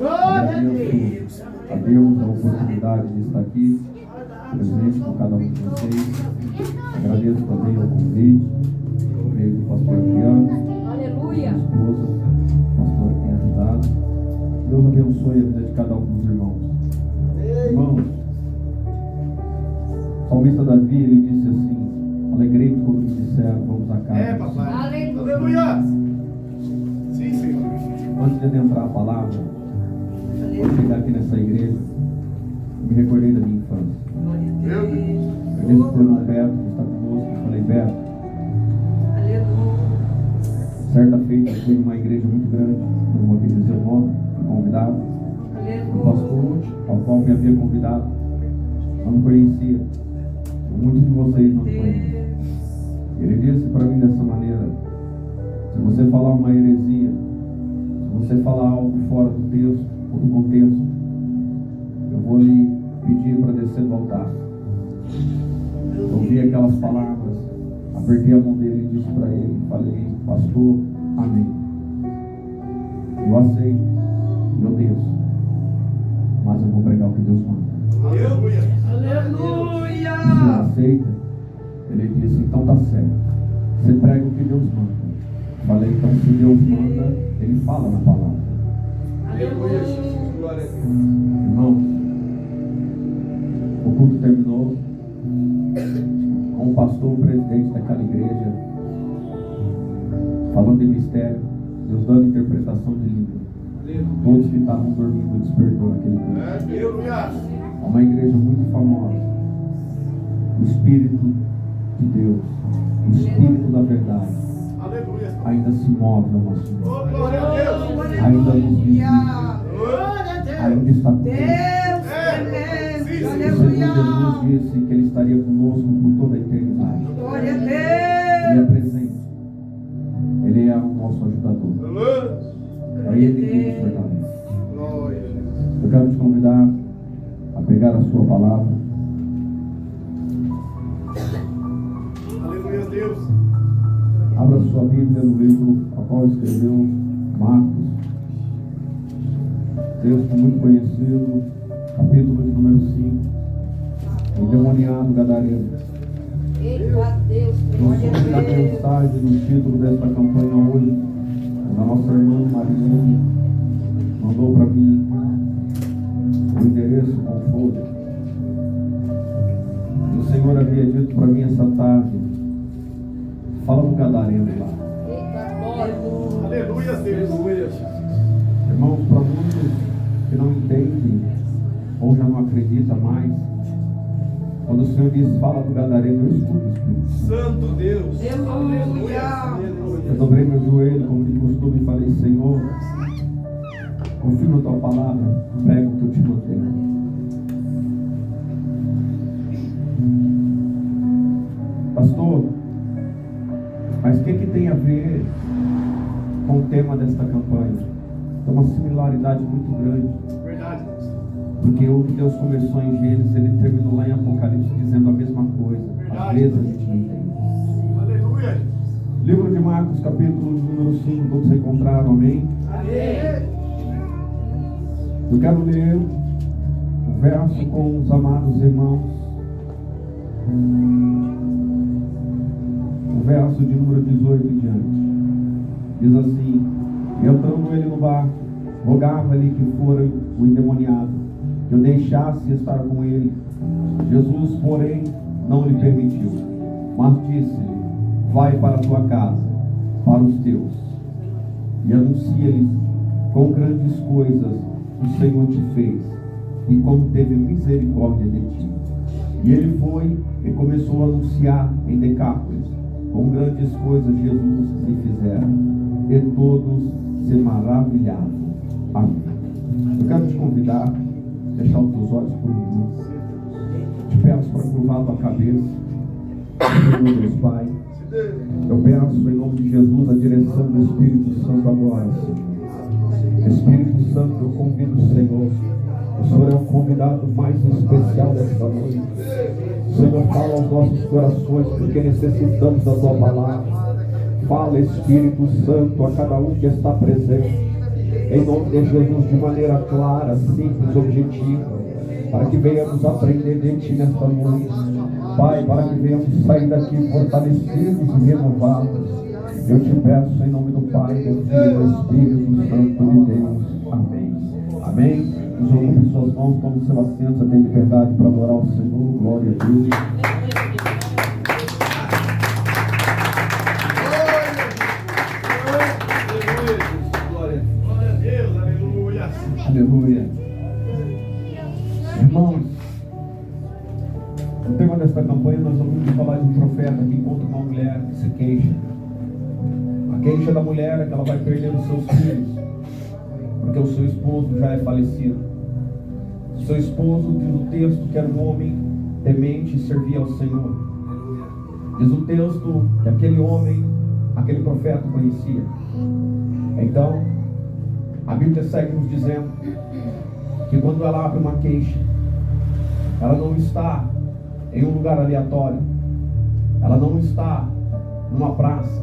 Agradeço a Deus a oportunidade de estar aqui, presente com cada um de vocês. Agradeço também ao convite, veio do pastor Adriano, minha esposa, pastor que tem ajudado. Deus abençoe a vida de cada um dos irmãos. Irmãos, o salmista Davi, ele disse assim: alegrei-me quando me disseram, vamos a casa. Papai. Aleluia! Sim, Senhor. Antes de adentrar a palavra, vou chegar aqui nessa igreja, me recordei da minha infância. Meu Deus. Eu disse por irmão Beto, que está conosco, eu falei: Beto, certa feita eu fui em uma igreja muito grande, não vou aqui dizer o nome, fui convidado. O pastor, ao qual me havia convidado, não me conhecia. Muitos de vocês não me conhecem. Ele disse para mim dessa maneira: se você falar uma heresia, se você falar algo fora do texto ou do contexto, eu vou lhe pedir para descer do altar. Eu ouvi aquelas palavras, apertei a mão dele e disse para ele, falei: pastor, amém. Eu aceito, eu desço, mas eu vou pregar o que Deus manda. Aleluia! Se você aceita, ele disse: então tá certo, você prega o que Deus manda. Falei: então se Deus manda, ele fala na palavra. Aleluia, Jesus, glória a Deus. Irmão, o culto terminou com o pastor, o presidente daquela igreja, falando de mistério, Deus dando interpretação de língua. Todos que estavam dormindo despertou naquele culto. Aleluia! É uma igreja muito famosa. O Espírito de Deus, o Espírito da verdade, Aleluia! ainda se move ao nosso meio. Oh, glória a Deus! Ainda nos visita, ainda está conosco. O Senhor Jesus disse que Ele estaria conosco por toda a eternidade. Ele é presente. Ele é o nosso ajudador. É Ele que nos fortalece. Glória a Deus. Eu quero te convidar a pegar a sua palavra. Aleluia, Deus. Abra sua Bíblia no livro a qual escreveu Marcos. Texto muito conhecido, capítulo de número 5. O endemoniado gadareno. No som da mensagem, no título desta campanha hoje, a nossa irmã Marilene mandou para mim o endereço com folha. E o Senhor havia dito para mim essa tarde: fala do gadareno lá. Aleluia, Deus. Irmãos, para muitos que não entendem ou já não acreditam mais, quando o Senhor diz fala do gadareno, eu escuto o Espírito. Santo Deus. Aleluia. Eu dobrei meu joelho como de costume e falei: Senhor, confirma a tua palavra, prega o que eu te mandei. Pastor, mas o que tem a ver com o tema desta campanha? Tem uma similaridade muito grande. Verdade, Deus. Porque o que Deus começou em Gênesis, Ele terminou lá em Apocalipse dizendo a mesma coisa. Às vezes a gente não entende. Aleluia. Livro de Marcos, capítulo de número 5, todos encontraram, amém? Amém. Eu quero ler o verso com os amados irmãos. O verso de número 18 em diante. Diz assim: e entrando ele no barco, rogava-lhe que fora o endemoniado, que o deixasse estar com ele. Jesus, porém, não lhe permitiu, mas disse-lhe: vai para a tua casa, para os teus, e anuncia-lhes quão grandes coisas o Senhor te fez, e como teve misericórdia de ti. E ele foi e começou a anunciar em Decápolis quão grandes coisas Jesus lhe fizera, e todos se maravilhavam. Amém. Eu quero te convidar a fechar os teus olhos por um minuto. Te peço para curvar a tua cabeça. Senhor Deus Pai, eu peço em nome de Jesus a direção do Espírito Santo agora, Senhor. Espírito Santo, eu convido o Senhor. O Senhor é o convidado mais especial desta noite. Senhor, fala aos nossos corações, porque necessitamos da tua palavra. Fala, Espírito Santo, a cada um que está presente. em nome de Jesus, de maneira clara, simples, objetiva, para que venhamos aprender de Ti nesta noite, Pai, para que venhamos sair daqui fortalecidos e renovados. Eu te peço em nome do Pai, do Filho e do Espírito Santo de Deus. Amém. Amém. Os ocupe suas mãos, tome seu assento, você tem liberdade para adorar o Senhor. Glória a Deus. Glória a Deus, aleluia. Aleluia. Irmãos, no tema desta campanha nós vamos falar de um profeta que encontra uma mulher que se queixa. A queixa da mulher é que ela vai perder os seus filhos, porque o seu esposo já é falecido. O seu esposo, diz o texto, que era um homem temente e servia ao Senhor. Diz o texto que aquele homem, aquele profeta conhecia. Então, a Bíblia segue nos dizendo que quando ela abre uma queixa, ela não está em um lugar aleatório, ela não está numa praça,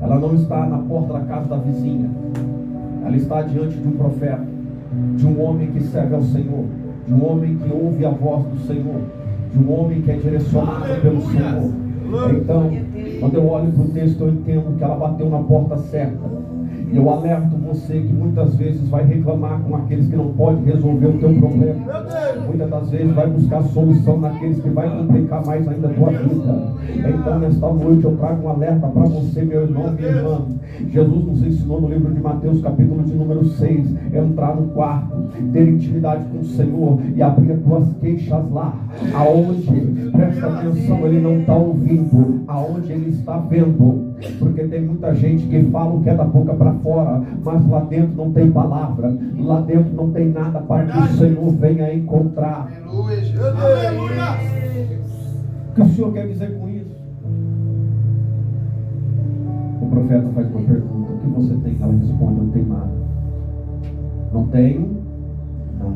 ela não está na porta da casa da vizinha, ela está diante de um profeta, de um homem que serve ao Senhor, de um homem que ouve a voz do Senhor, de um homem que é direcionado pelo Senhor. Então, quando eu olho para o texto, eu entendo que ela bateu na porta certa. E eu alerto você que muitas vezes vai reclamar com aqueles que não podem resolver o teu problema. Muitas das vezes vai buscar solução naqueles que vai complicar mais ainda a tua vida. Então nesta noite eu trago um alerta para você, meu irmão, minha irmã. Jesus nos ensinou no livro de Mateus, capítulo de número 6, entrar no quarto, ter intimidade com o Senhor e abrir as tuas queixas lá, aonde, presta atenção, ele não está ouvindo, aonde ele está vendo. Porque tem muita gente que fala o que é da boca para fora, mas lá dentro não tem palavra, lá dentro não tem nada para que o Senhor venha encontrar. Aleluia. O que o Senhor quer dizer com isso? O profeta faz uma pergunta: o que você tem? Ela responde: não tenho nada. Não tenho nada.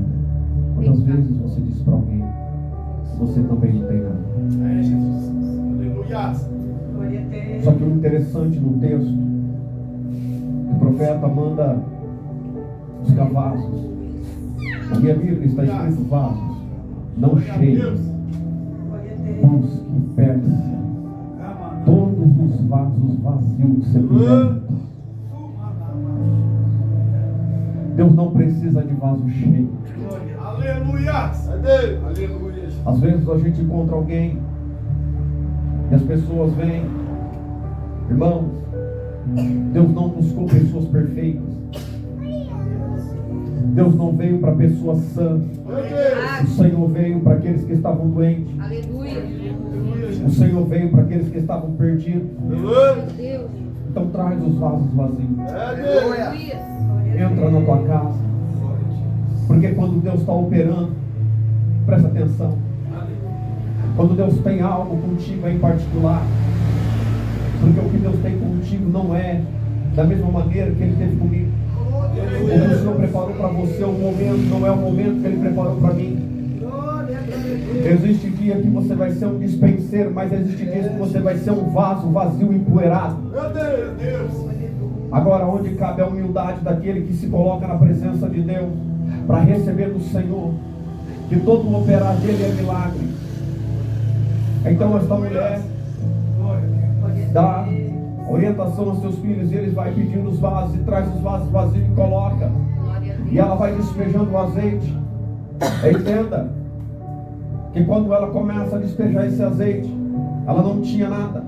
Quantas vezes você diz para alguém: você também não tem nada? É Jesus. Aleluia. Só que o interessante no texto, o profeta manda buscar vasos. Na minha Bíblia está escrito vasos, não cheios. Busque, peça todos os vasos vazios que você puder. Deus não precisa de vaso cheio. Aleluia. Aleluia. Às vezes a gente encontra alguém e as pessoas vêm. Irmãos, Deus não buscou pessoas perfeitas. Deus não veio para pessoas sãs. O Senhor veio para aqueles que estavam doentes. Aleluia. O Senhor veio para aqueles que estavam perdidos. Deus. Então traz os vasos vazios. Aleluia. Entra na tua casa. Porque quando Deus está operando, presta atenção. Quando Deus tem algo contigo em particular, porque o que Deus tem contigo não é da mesma maneira que Ele teve comigo. O que o Senhor preparou para você um momento, não é o momento que Ele preparou para mim. Existe dia que você vai ser um dispenseiro, mas existe dias que você vai ser um vaso vazio e empoeirado. Agora, onde cabe a humildade daquele que se coloca na presença de Deus para receber do Senhor, que todo o operar dele é milagre. Então esta mulher dá orientação aos seus filhos, e eles vai pedindo os vasos, e traz os vasos vazios e coloca, e ela vai despejando o azeite. Entenda que quando ela começa a despejar esse azeite, ela não tinha nada.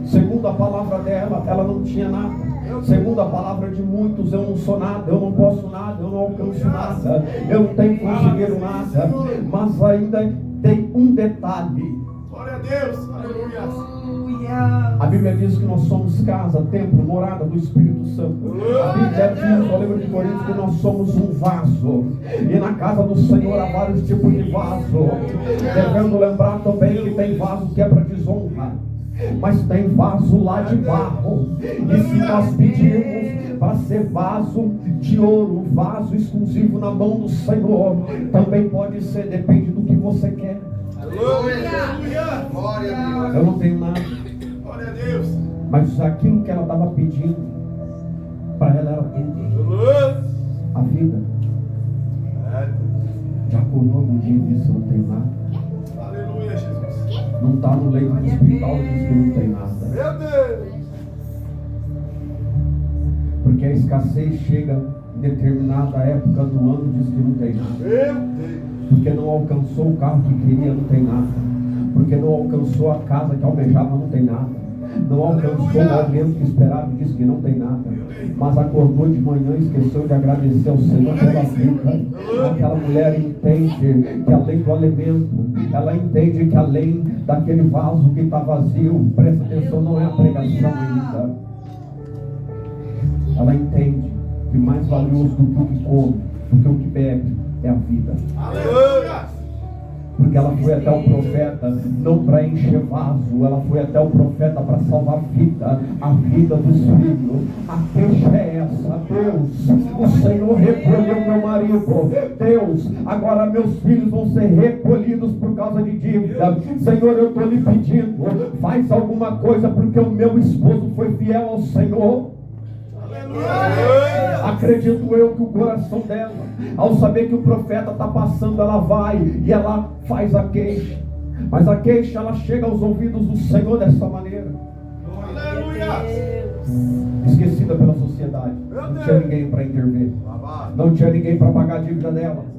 Segundo a palavra dela, ela não tinha nada. Segundo a palavra de muitos, eu não sou nada, eu não posso nada, eu não alcanço nada, eu não tenho conseguido nada. Mas ainda tem um detalhe. Glória a Deus. Aleluia. A Bíblia diz que nós somos casa, templo, morada do Espírito Santo. A Bíblia diz no livro de Coríntios que nós somos um vaso. E na casa do Senhor há vários tipos de vaso. Devendo lembrar também que tem vaso que é para desonra, mas tem vaso lá de barro. E se nós pedirmos para ser vaso de ouro, vaso exclusivo na mão do Senhor, também pode ser, depende do que você quer. Aleluia. Glória a Deus. Eu não tenho nada, Glória a Deus. mas aquilo que ela estava pedindo para ela era tudo. A vida. Já acordou algum dia e disse: eu não tenho nada? Aleluia, Jesus. Não está no leito do hospital e diz que não tem nada. Meu Deus. Porque a escassez chega em determinada época do ano e diz que não tem nada. Meu Deus. Porque não alcançou o carro que queria, não tem nada. Porque não alcançou a casa que almejava, não tem nada. Não alcançou o aumento que esperava e disse que não tem nada. Mas acordou de manhã e esqueceu de agradecer ao Senhor pela vida. Aquela mulher entende que além do alimento, ela entende que além daquele vaso que está vazio, presta atenção, não é a pregação ainda. Ela entende que mais valioso do que o que come, do que o que bebe, é a vida. Aleluia. Porque ela foi até o profeta não para encher vaso, ela foi até o profeta para salvar a vida dos filhos. A queixa é essa: Deus, o Senhor recolheu meu marido. Deus, agora meus filhos vão ser recolhidos por causa de dívida. Senhor, eu estou lhe pedindo, faz alguma coisa, porque o meu esposo foi fiel ao Senhor. Acredito eu que o coração dela, ao saber que o profeta está passando, ela vai e ela faz a queixa. Mas a queixa, ela chega aos ouvidos do Senhor dessa maneira. Esquecida pela sociedade. Não tinha ninguém para intervir. Não tinha ninguém para pagar a dívida dela.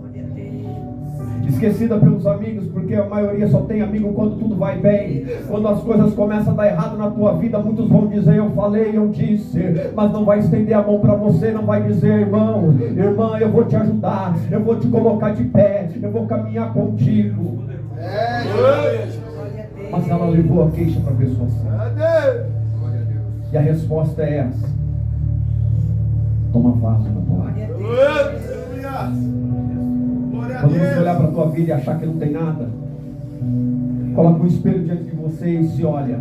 Esquecida pelos amigos, porque a maioria só tem amigo quando tudo vai bem. Quando as coisas começam a dar errado na tua vida, muitos vão dizer: eu falei, eu disse. Mas não vai estender a mão para você, não vai dizer: irmão, irmã, eu vou te ajudar, eu vou te colocar de pé, eu vou caminhar contigo. Mas ela levou a queixa para a pessoa certa. E a resposta é essa: toma vaso na tua vida. Quando você olhar para a tua vida e achar que não tem nada, coloca um espelho diante de você e se olha.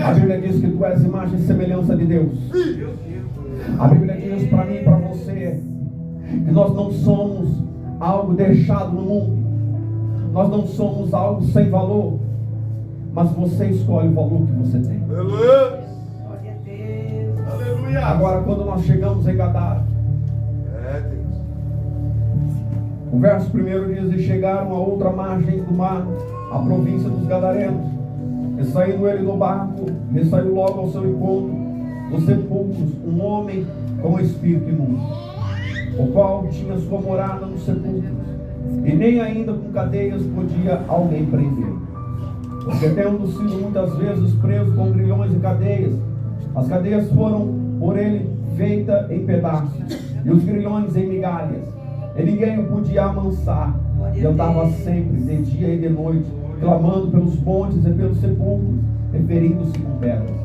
A Bíblia diz que tu és imagem e semelhança de Deus. A Bíblia diz para mim e para você que nós não somos algo deixado no mundo. Nós não somos algo sem valor. Mas você escolhe o valor que você tem. Aleluia. Agora, quando nós chegamos em Gadara, o verso primeiro diz: e chegaram a outra margem do mar, a província dos Gadarenos. E saindo ele do barco, e saiu logo ao seu encontro dos sepulcros um homem com espírito imundo, o qual tinha sua morada nos sepulcros, e nem ainda com cadeias podia alguém prender. Porque tendo sido muitas vezes preso com grilhões e cadeias, as cadeias foram por ele feitas em pedaços, e os grilhões em migalhas. E ninguém o podia amansar. E andava sempre, de dia e de noite, clamando pelos montes e pelos sepulcros, referindo-se com pedras.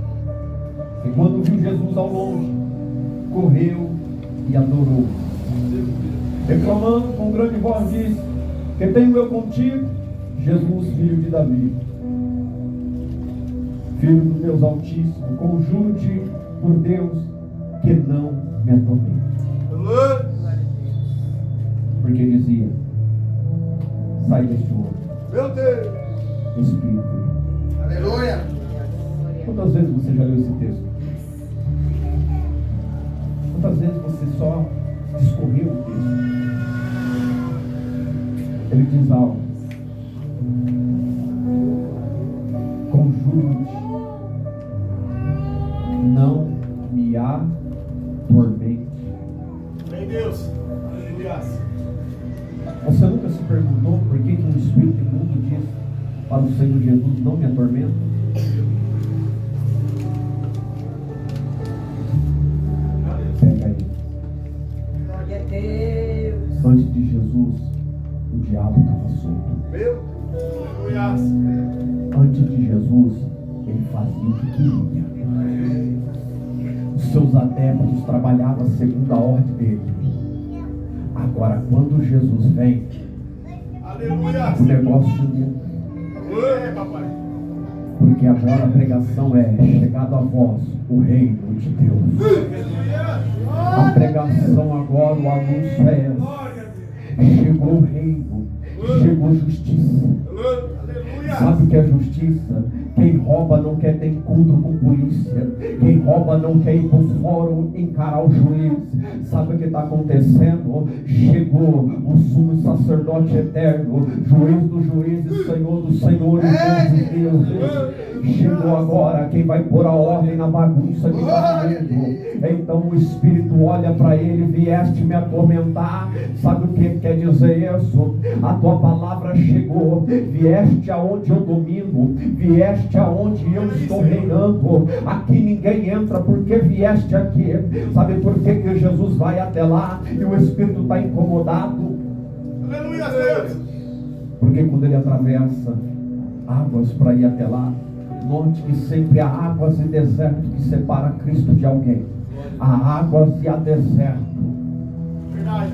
E quando viu Jesus ao longe, correu e adorou. Reclamando com grande voz, disse: que tenho eu contigo, Jesus, filho de Davi, filho do Deus Altíssimo, conjuro-te por Deus que não me atormente. Porque dizia: sai deste homem, Meu Deus. espírito. Aleluia. Quantas vezes você já leu esse texto? Quantas vezes você só discorreu o texto? Ele diz algo: conjuro-te, não me atormente. Meu Deus. Aleluia. Você nunca se perguntou por que um espírito imundo diz para o Senhor Jesus: não me atormenta? Pega aí. Glória a Deus. Antes de Jesus, o diabo estava solto. Meu Deus. Aleluia. Antes de Jesus, ele fazia o que queria. Os seus adeptos trabalhavam segundo a ordem dele. Agora, quando Jesus vem, Aleluia. o negócio muda. Oi, papai. Porque agora a pregação é: chegado a vós o reino de Deus. A pregação agora, o anúncio é: chegou o reino, chegou justiça. Aleluia. Sabe o que é justiça? Quem rouba não quer ter encontro com polícia. Quem rouba ela não quer ir para o fórum encarar o juiz. Sabe o que está acontecendo? Chegou o sumo sacerdote eterno, juiz dos juízes, Senhor dos senhores, Deus dos deuses. Chegou agora quem vai pôr a ordem na bagunça que está vivendo. Então o Espírito olha para ele: vieste me atormentar. Sabe o que quer dizer isso? A tua palavra chegou, vieste aonde eu domino, vieste aonde eu estou reinando. Aqui ninguém entra porque vieste aqui. Sabe por que Jesus vai até lá e o Espírito está incomodado? Aleluia, Deus. Porque quando ele atravessa águas para ir até lá, note que sempre há águas e deserto que separa Cristo de alguém. Há águas e há deserto. Verdade.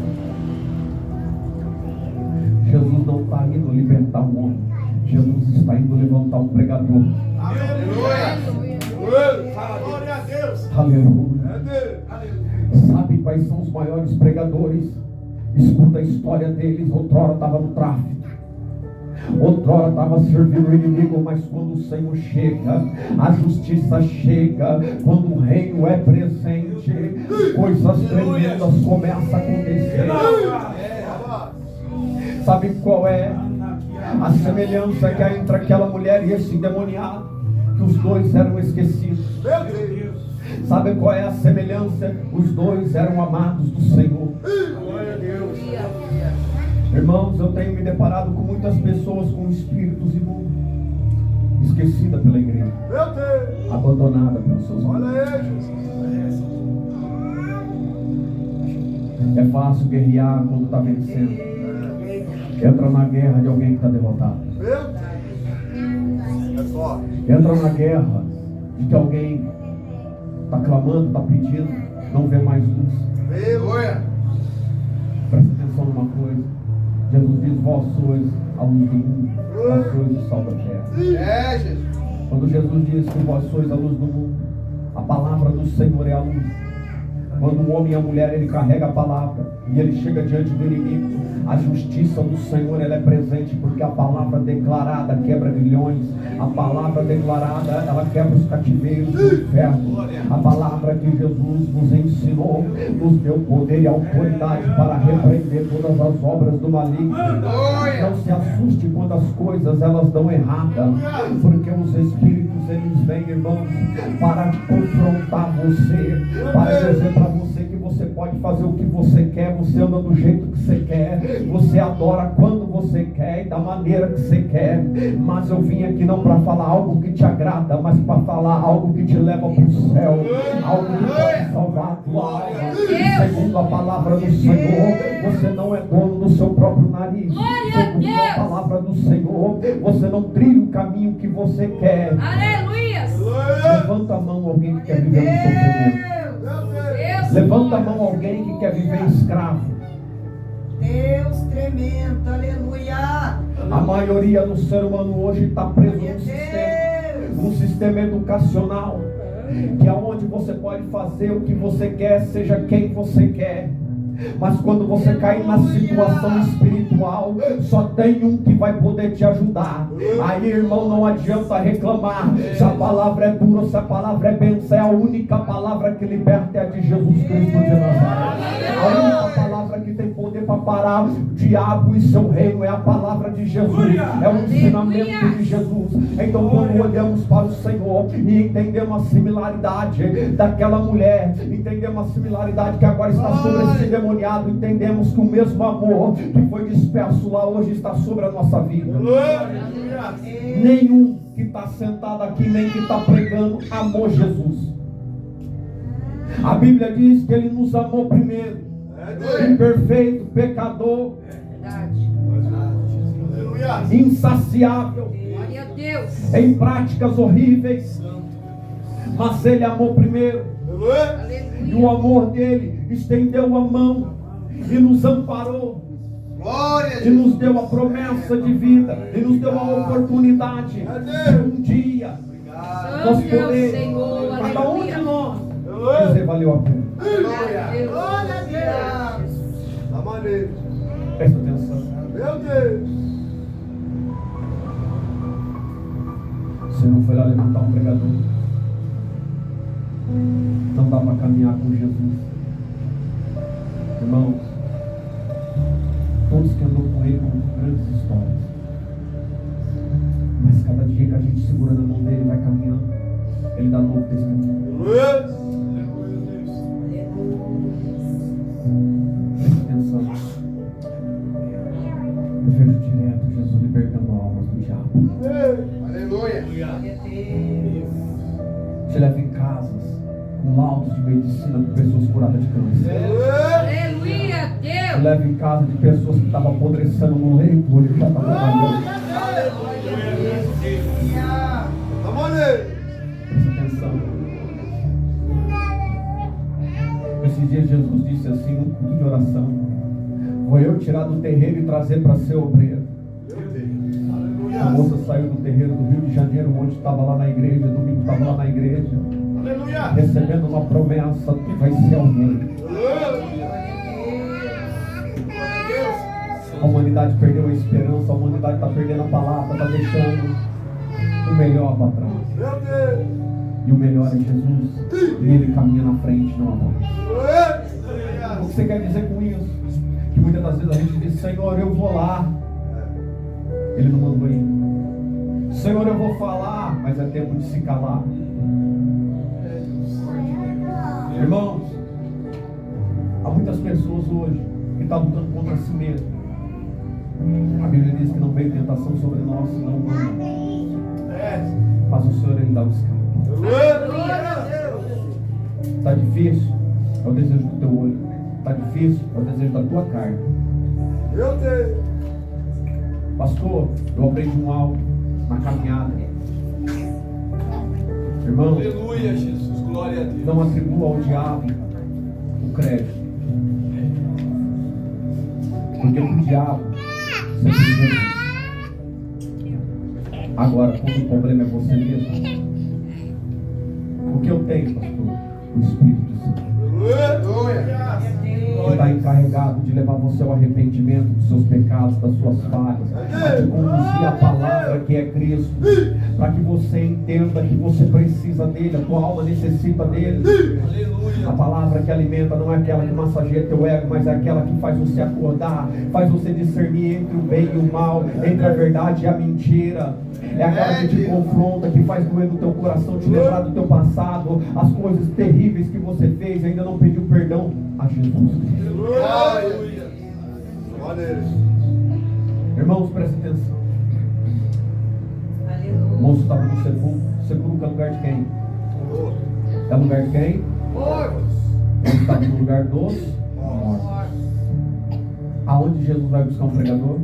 Jesus não está indo libertar um homem, Jesus está indo levantar um pregador. Aleluia. Glória a Deus. Aleluia. Sabe quais são os maiores pregadores? Escuta a história deles. Outrora estava no tráfico, outrora estava servindo o inimigo, mas quando o Senhor chega, a justiça chega, quando o reino é presente, coisas tremendas começam a acontecer. Sabe qual é a semelhança que há entre aquela mulher e esse endemoniado? Que os dois eram esquecidos. Sabe qual é a semelhança? Os dois eram amados do Senhor. Irmãos, eu tenho me deparado com muitas pessoas com espíritos imundos, esquecida pela igreja, abandonada pelos seus amigos. É fácil guerrear quando está vencendo. Entra na guerra de alguém que está derrotado. Entra na guerra de que alguém está clamando, está pedindo, não vê mais luz. Presta atenção numa coisa. Jesus diz: vós sois a luz do mundo, vós sois o sal da terra. Quando Jesus diz que vós sois a luz do mundo, a palavra do Senhor é a luz. Quando o homem e a mulher, ele carrega a palavra e ele chega diante do inimigo, a justiça do Senhor, ela é presente, porque a palavra declarada quebra grilhões. A palavra declarada, ela quebra os cativeiros do inferno. A palavra que Jesus nos ensinou, nos deu poder e autoridade para repreender todas as obras do maligno. Não se assuste quando as coisas elas dão errada, porque os espíritos eles vêm, irmãos, para confrontar você, para dizer para você que você pode fazer o que você quer, você anda do jeito que você quer, você adora quando você quer e da maneira que você quer. Mas eu vim aqui não para falar algo que te agrada, mas para falar algo que te leva para o céu, algo que pode salvar a tua alma. Segundo a palavra do Senhor, você não é dono do seu próprio nariz. Segundo a palavra do Senhor, você não trilha o caminho que você quer. Aleluia! Levanta a mão alguém que quer viver no sofrimento. Levanta a mão alguém que quer viver escravo. Deus tremendo, aleluia! A maioria do ser humano hoje está preso num sistema educacional, que é onde você pode fazer o que você quer, seja quem você quer. Mas quando você cair na situação espiritual, só tem um que vai poder te ajudar. Aí, irmão, não adianta reclamar. Se a palavra é dura, se a palavra é benção, é a única palavra que liberta é a de Jesus Cristo de Nazaré. A única palavra que tem poder para parar o diabo e seu reino é a palavra de Jesus, é o ensinamento de Jesus. Então, quando olhamos para o Senhor e entendemos a similaridade daquela mulher, entendemos a similaridade que agora está sobre esse demônio, entendemos que o mesmo amor que foi disperso lá hoje está sobre a nossa vida. Nenhum que está sentado aqui, nem que está pregando, amou Jesus. A Bíblia diz que Ele nos amou primeiro. Imperfeito, pecador, insaciável, em práticas horríveis, mas Ele amou primeiro. E o amor dele estendeu a mão e nos amparou, e nos deu a promessa de vida, e nos deu a oportunidade de um dia nós poder, cada um de nós, dizer: valeu a pena. Presta atenção. Meu Deus. Você não foi lá levantar um pregador, Não dá para caminhar com Jesus. Irmãos, todos que andam com Ele contam grandes histórias. Mas cada dia que a gente segura na mão dele e vai caminhando, Ele dá novo testemunho. Presta atenção. Eu vejo direto Jesus libertando almas do diabo. Aleluia. Te leva em casas com laudos de medicina de pessoas curadas de câncer. Aleluia, Te Deus. leva em casa de pessoas que estavam apodrecendo no leito, hoje já está trabalhando. Vamos nele. Presta atenção. Esses dias Jesus disse assim num culto de oração: vou eu tirar do terreiro e trazer para ser obreiro. A moça saiu do terreiro do Rio de Janeiro, onde estava lá na igreja, domingo estava lá na igreja, recebendo uma promessa: tu vai ser alguém. A humanidade perdeu a esperança, a humanidade está perdendo a palavra, está deixando o melhor para trás. E o melhor é Jesus. E Ele caminha na frente, não atrás. O que você quer dizer com isso? Que muitas das vezes a gente diz: Senhor, eu vou lá. Ele não mandou ir. Senhor, eu vou falar, mas é tempo de se calar. Irmãos, há muitas pessoas hoje que estão lutando contra si mesmo. A Bíblia diz que não veio tentação sobre nós, senão humana. Mas o Senhor, Ele dá o escape. Está difícil? É o desejo do teu olho. Está difícil? É o desejo da tua carne. Meu Deus. Pastor, eu aprendi algo na caminhada. Irmão, Aleluia, Jesus. Glória a Deus. não atribua ao diabo o crédito. Porque o diabo sempre diz. Agora, quando o problema é você mesmo, o que eu tenho, pastor? O Espírito Santo. Que está encarregado de levar você ao arrependimento dos seus pecados, das suas falhas, a te conduzir à palavra que é Cristo, para que você entenda que você precisa dele, a tua alma necessita dele. A palavra que alimenta não é aquela que massageia teu ego, mas é aquela que faz você acordar, faz você discernir entre o bem e o mal, entre a verdade e a mentira. É aquela que te confronta, que faz doer no teu coração, te lembrar do teu passado, as coisas terríveis que você fez e ainda não pediu perdão a Jesus. Aleluia. Glória. Irmãos, prestem atenção. O moço estava no sepulcro. Sepulcro é lugar de quem? É lugar de quem? Ele estava no lugar dos mortos. Aonde Jesus vai buscar um pregador?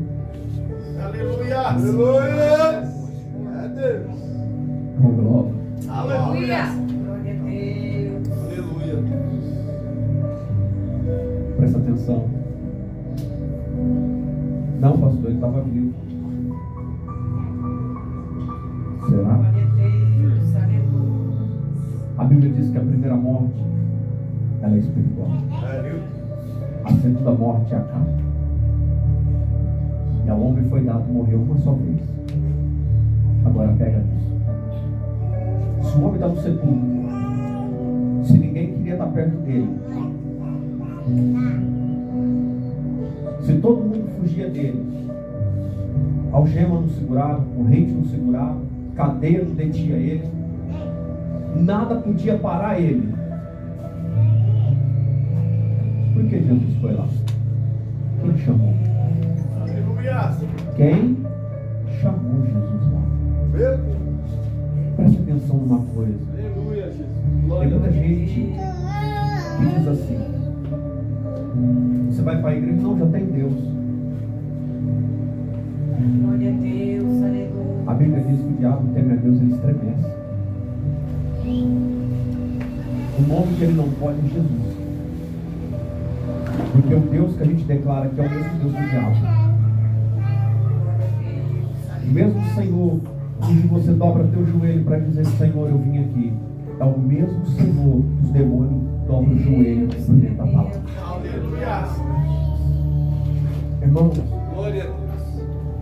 Aleluia. Aleluia. É Deus. Com glória. Aleluia. Glória a Deus. Aleluia. Presta atenção. Não, pastor, ele estava vivo. Será? Glória a Deus. Aleluia. A Bíblia diz que a primeira morte, ela é espiritual. A segunda morte é a carne. E ao homem foi dado morrer uma só vez. Agora pega isso. Se o homem está no sepulcro, se ninguém queria estar perto dele, se todo mundo fugia dele, algema não segurava, corrente não segurava, cadeia não detinha ele, nada podia parar ele. Por que Jesus foi lá? Quem chamou? Aleluia. Quem chamou Jesus lá? Meu Deus. Preste atenção numa coisa. Aleluia, Jesus. Tem Glória a muita Deus. gente que diz assim: você vai para a igreja? Não, já tem Deus. Glória a Deus. Aleluia. A Bíblia diz que o diabo teme a Deus, ele estremece. O nome que ele não pode é Jesus. Porque o Deus que a gente declara que é o mesmo Deus do diabo, o mesmo Senhor onde você dobra teu joelho para dizer: Senhor, eu vim aqui, é o mesmo Senhor que os demônios dobram o joelho por dentro da palavra. Aleluia. Irmãos, Glória a Deus.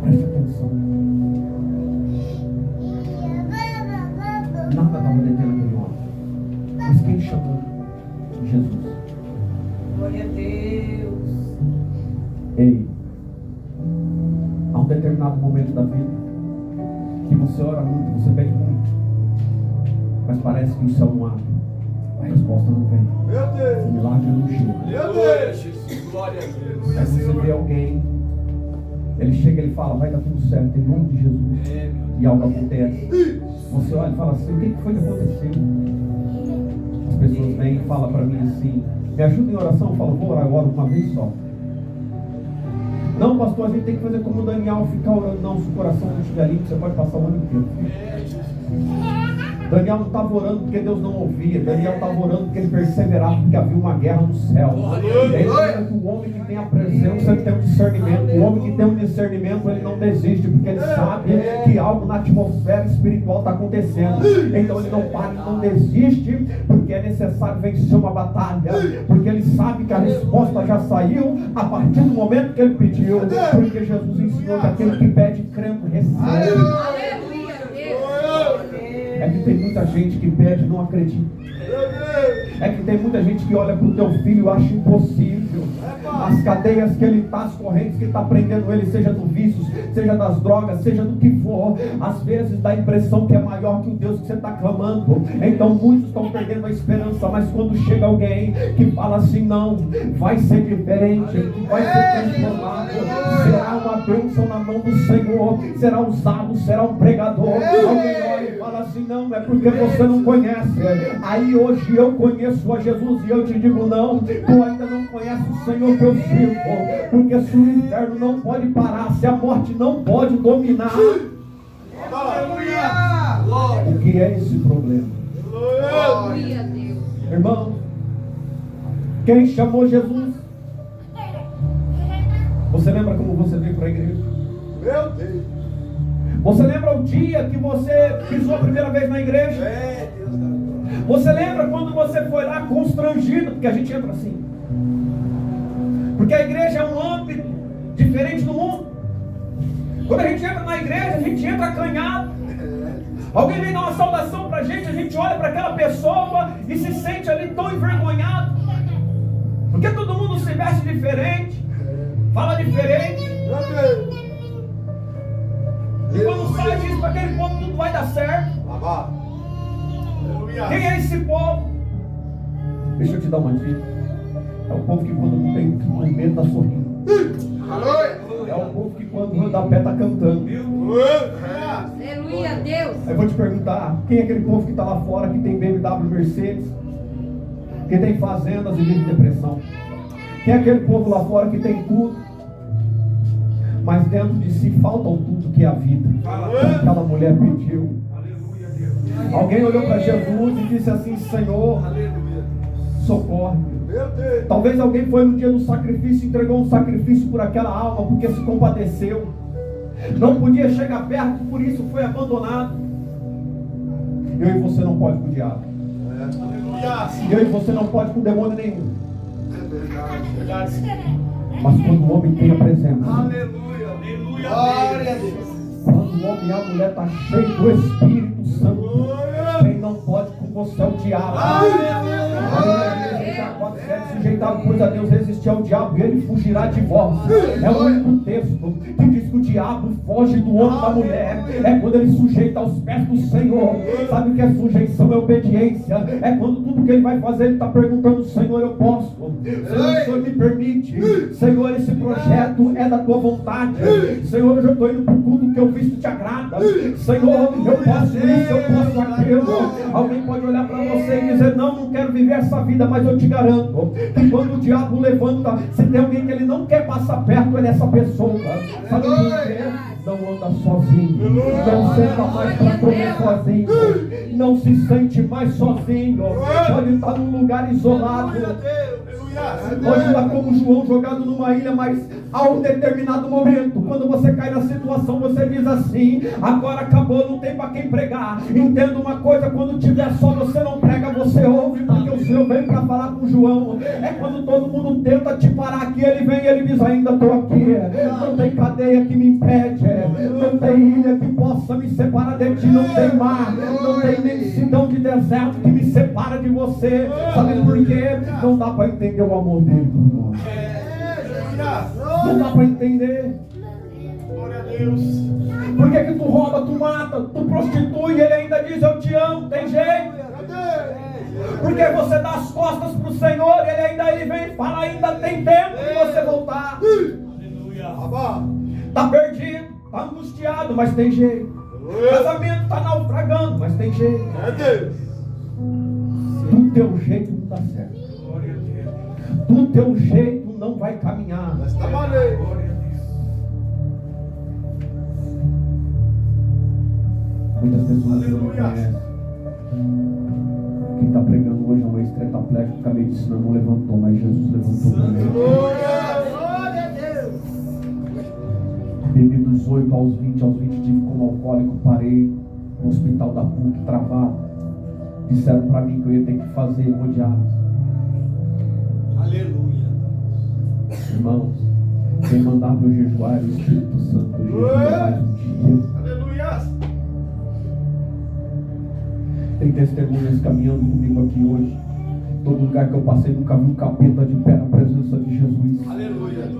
preste atenção. Nada estava detendo aquele homem. Mas quem chamou? Jesus. Glória a Deus. Ei, há um determinado momento da vida que você ora muito, você pede muito, mas parece que o céu não abre, a resposta não vem, Meu Deus. o milagre não chega. Meu Deus, Jesus. Glória a Deus. Aí você vê alguém, ele chega e ele fala, vai dar tudo certo, em nome de Jesus, e algo acontece. Você olha e fala assim, o que foi que aconteceu? As pessoas vêm e falam para mim assim, me ajuda em oração. Eu falo, vou orar, eu oro uma vez só. Não, pastor, a gente tem que fazer como o Daniel, ficar orando. Não, se o coração não estiver limpo, você pode passar o ano inteiro. Daniel não estava orando porque Deus não ouvia. Daniel estava orando porque ele perseverava, porque havia uma guerra no céu. Ele lembra que o homem que tem a presença, ele tem um discernimento. O homem que tem um discernimento, ele não desiste, porque ele sabe que algo na atmosfera espiritual está acontecendo. Então ele não para, ele não desiste, porque é necessário vencer uma batalha, porque ele sabe que a resposta já saiu a partir do momento que ele pediu, porque Jesus ensinou que aquele que pede crendo recebe. Aleluia, Deus. É que tem muita gente que pede e não acredita. É que tem muita gente que olha para o teu filho e acha impossível. As cadeias que ele está, as correntes que está prendendo ele, seja do vício, seja das drogas, seja do que for, às vezes dá a impressão que é maior que o Deus que você está clamando. Então muitos estão perdendo a esperança, mas quando chega alguém que fala assim, não, vai ser diferente, vai ser transformado, será uma bênção na mão do Senhor, será usado, será um pregador. Alguém olha e fala assim, não, é porque você não conhece. Aí hoje eu conheço a Jesus e eu te digo, não, tu ainda não conheces o Senhor que eu sirvo, porque se o inferno não pode parar, se a morte não pode dominar, o que é esse problema? Glória a Deus. Irmão, quem chamou Jesus? Você lembra como você veio para a igreja? Meu Deus. Você lembra o dia que você pisou a primeira vez na igreja? É, Deus da glória. Você lembra quando você foi lá constrangido? Porque a gente entra assim. Porque a igreja é um âmbito diferente do mundo. Quando a gente entra na igreja, a gente entra acanhado. Alguém vem dar uma saudação pra gente, a gente olha para aquela pessoa e se sente ali tão envergonhado. Porque todo mundo se veste diferente, fala diferente. Meu Deus. E quando sai diz para aquele povo, tudo vai dar certo. Babá. Aleluia. Quem é esse povo? Deixa eu te dar uma dica. É o povo que quando não tem medo está sorrindo. É o povo que quando anda a pé está cantando. Aleluia, Deus. Aí eu vou te perguntar, quem é aquele povo que está lá fora, que tem BMW, Mercedes, que tem fazendas e vive depressão? Quem é aquele povo lá fora que tem tudo, mas dentro de si falta o tudo que é a vida? Aquela mulher pediu. Alguém olhou para Jesus e disse assim, Senhor, socorre. Meu Deus. Talvez alguém foi no dia do sacrifício e entregou um sacrifício por aquela alma, porque se compadeceu. Não podia chegar perto, por isso foi abandonado. Eu e você não pode com o diabo. Eu e você não pode com demônio nenhum. Verdade. Mas quando o homem tem a presença, Aleluia. Aleluia. Glória a Deus. quando o homem e a mulher estão cheios do Espírito Santo, quem não pode com você é o diabo. Sujeitado, pois a Deus resistir ao diabo e ele fugirá de vós. É o único texto que diz que o diabo foge do homem da mulher. É quando ele sujeita aos pés do Senhor. Sabe o que é sujeição? É obediência. É quando tudo que ele vai fazer, ele está perguntando, Senhor, eu posso? Senhor, o Senhor me permite? Senhor, esse projeto é da tua vontade. Senhor, eu já estou indo para o culto que eu visto te agrada. Senhor, eu posso isso, eu posso aquilo. Alguém pode olhar para você e dizer, não quero viver essa vida, mas eu te garanto que quando o diabo levanta, se tem alguém que ele não quer passar perto, é dessa pessoa. Sabe por quê? Não anda sozinho, não senta mais para comer sozinho, não se sente mais sozinho, pode estar num lugar isolado, pode estar como João jogado numa ilha, mas a um determinado momento, quando você cai na situação, você diz assim, agora acabou, não tem para quem pregar. Entenda uma coisa, quando tiver só, você não prega, você ouve, porque o Senhor vem para falar com João. É quando todo mundo tenta te parar aqui, ele vem e ele diz, ainda estou aqui, não tem cadeia que me impede, não tem ilha que possa me separar de ti, não tem mar, não tem imensidão de deserto que me separa de de você. Sabe por quê? Não dá para entender o amor dele por nós. Não dá para entender. Glória a Deus. Por que que tu rouba, tu mata, tu prostitui e ele ainda diz eu te amo? Tem jeito? Porque você dá as costas para o Senhor e ele vem e fala, ainda tem tempo de você voltar. Está perdido, está angustiado, mas tem jeito. O casamento está naufragando, mas tem jeito. Do teu jeito não dá certo. Do teu jeito não vai caminhar. Muitas pessoas não conhecem. Quem está pregando hoje é uma ex-tetraplégico, acabei de ensinar, não levantou, mas Jesus levantou também. Bebi dos 8 aos 20, aos 20 tive como alcoólico, parei no hospital da PUC, travado. Disseram para mim que eu ia ter que fazer hemodiálise. Aleluia. Irmãos, quem mandava eu jejuar era o Espírito Santo. Eu jejuei mais um dia. Aleluia. Tem testemunhas caminhando comigo aqui hoje. Todo lugar que eu passei nunca vi um capeta de pé na presença de Jesus. Aleluia.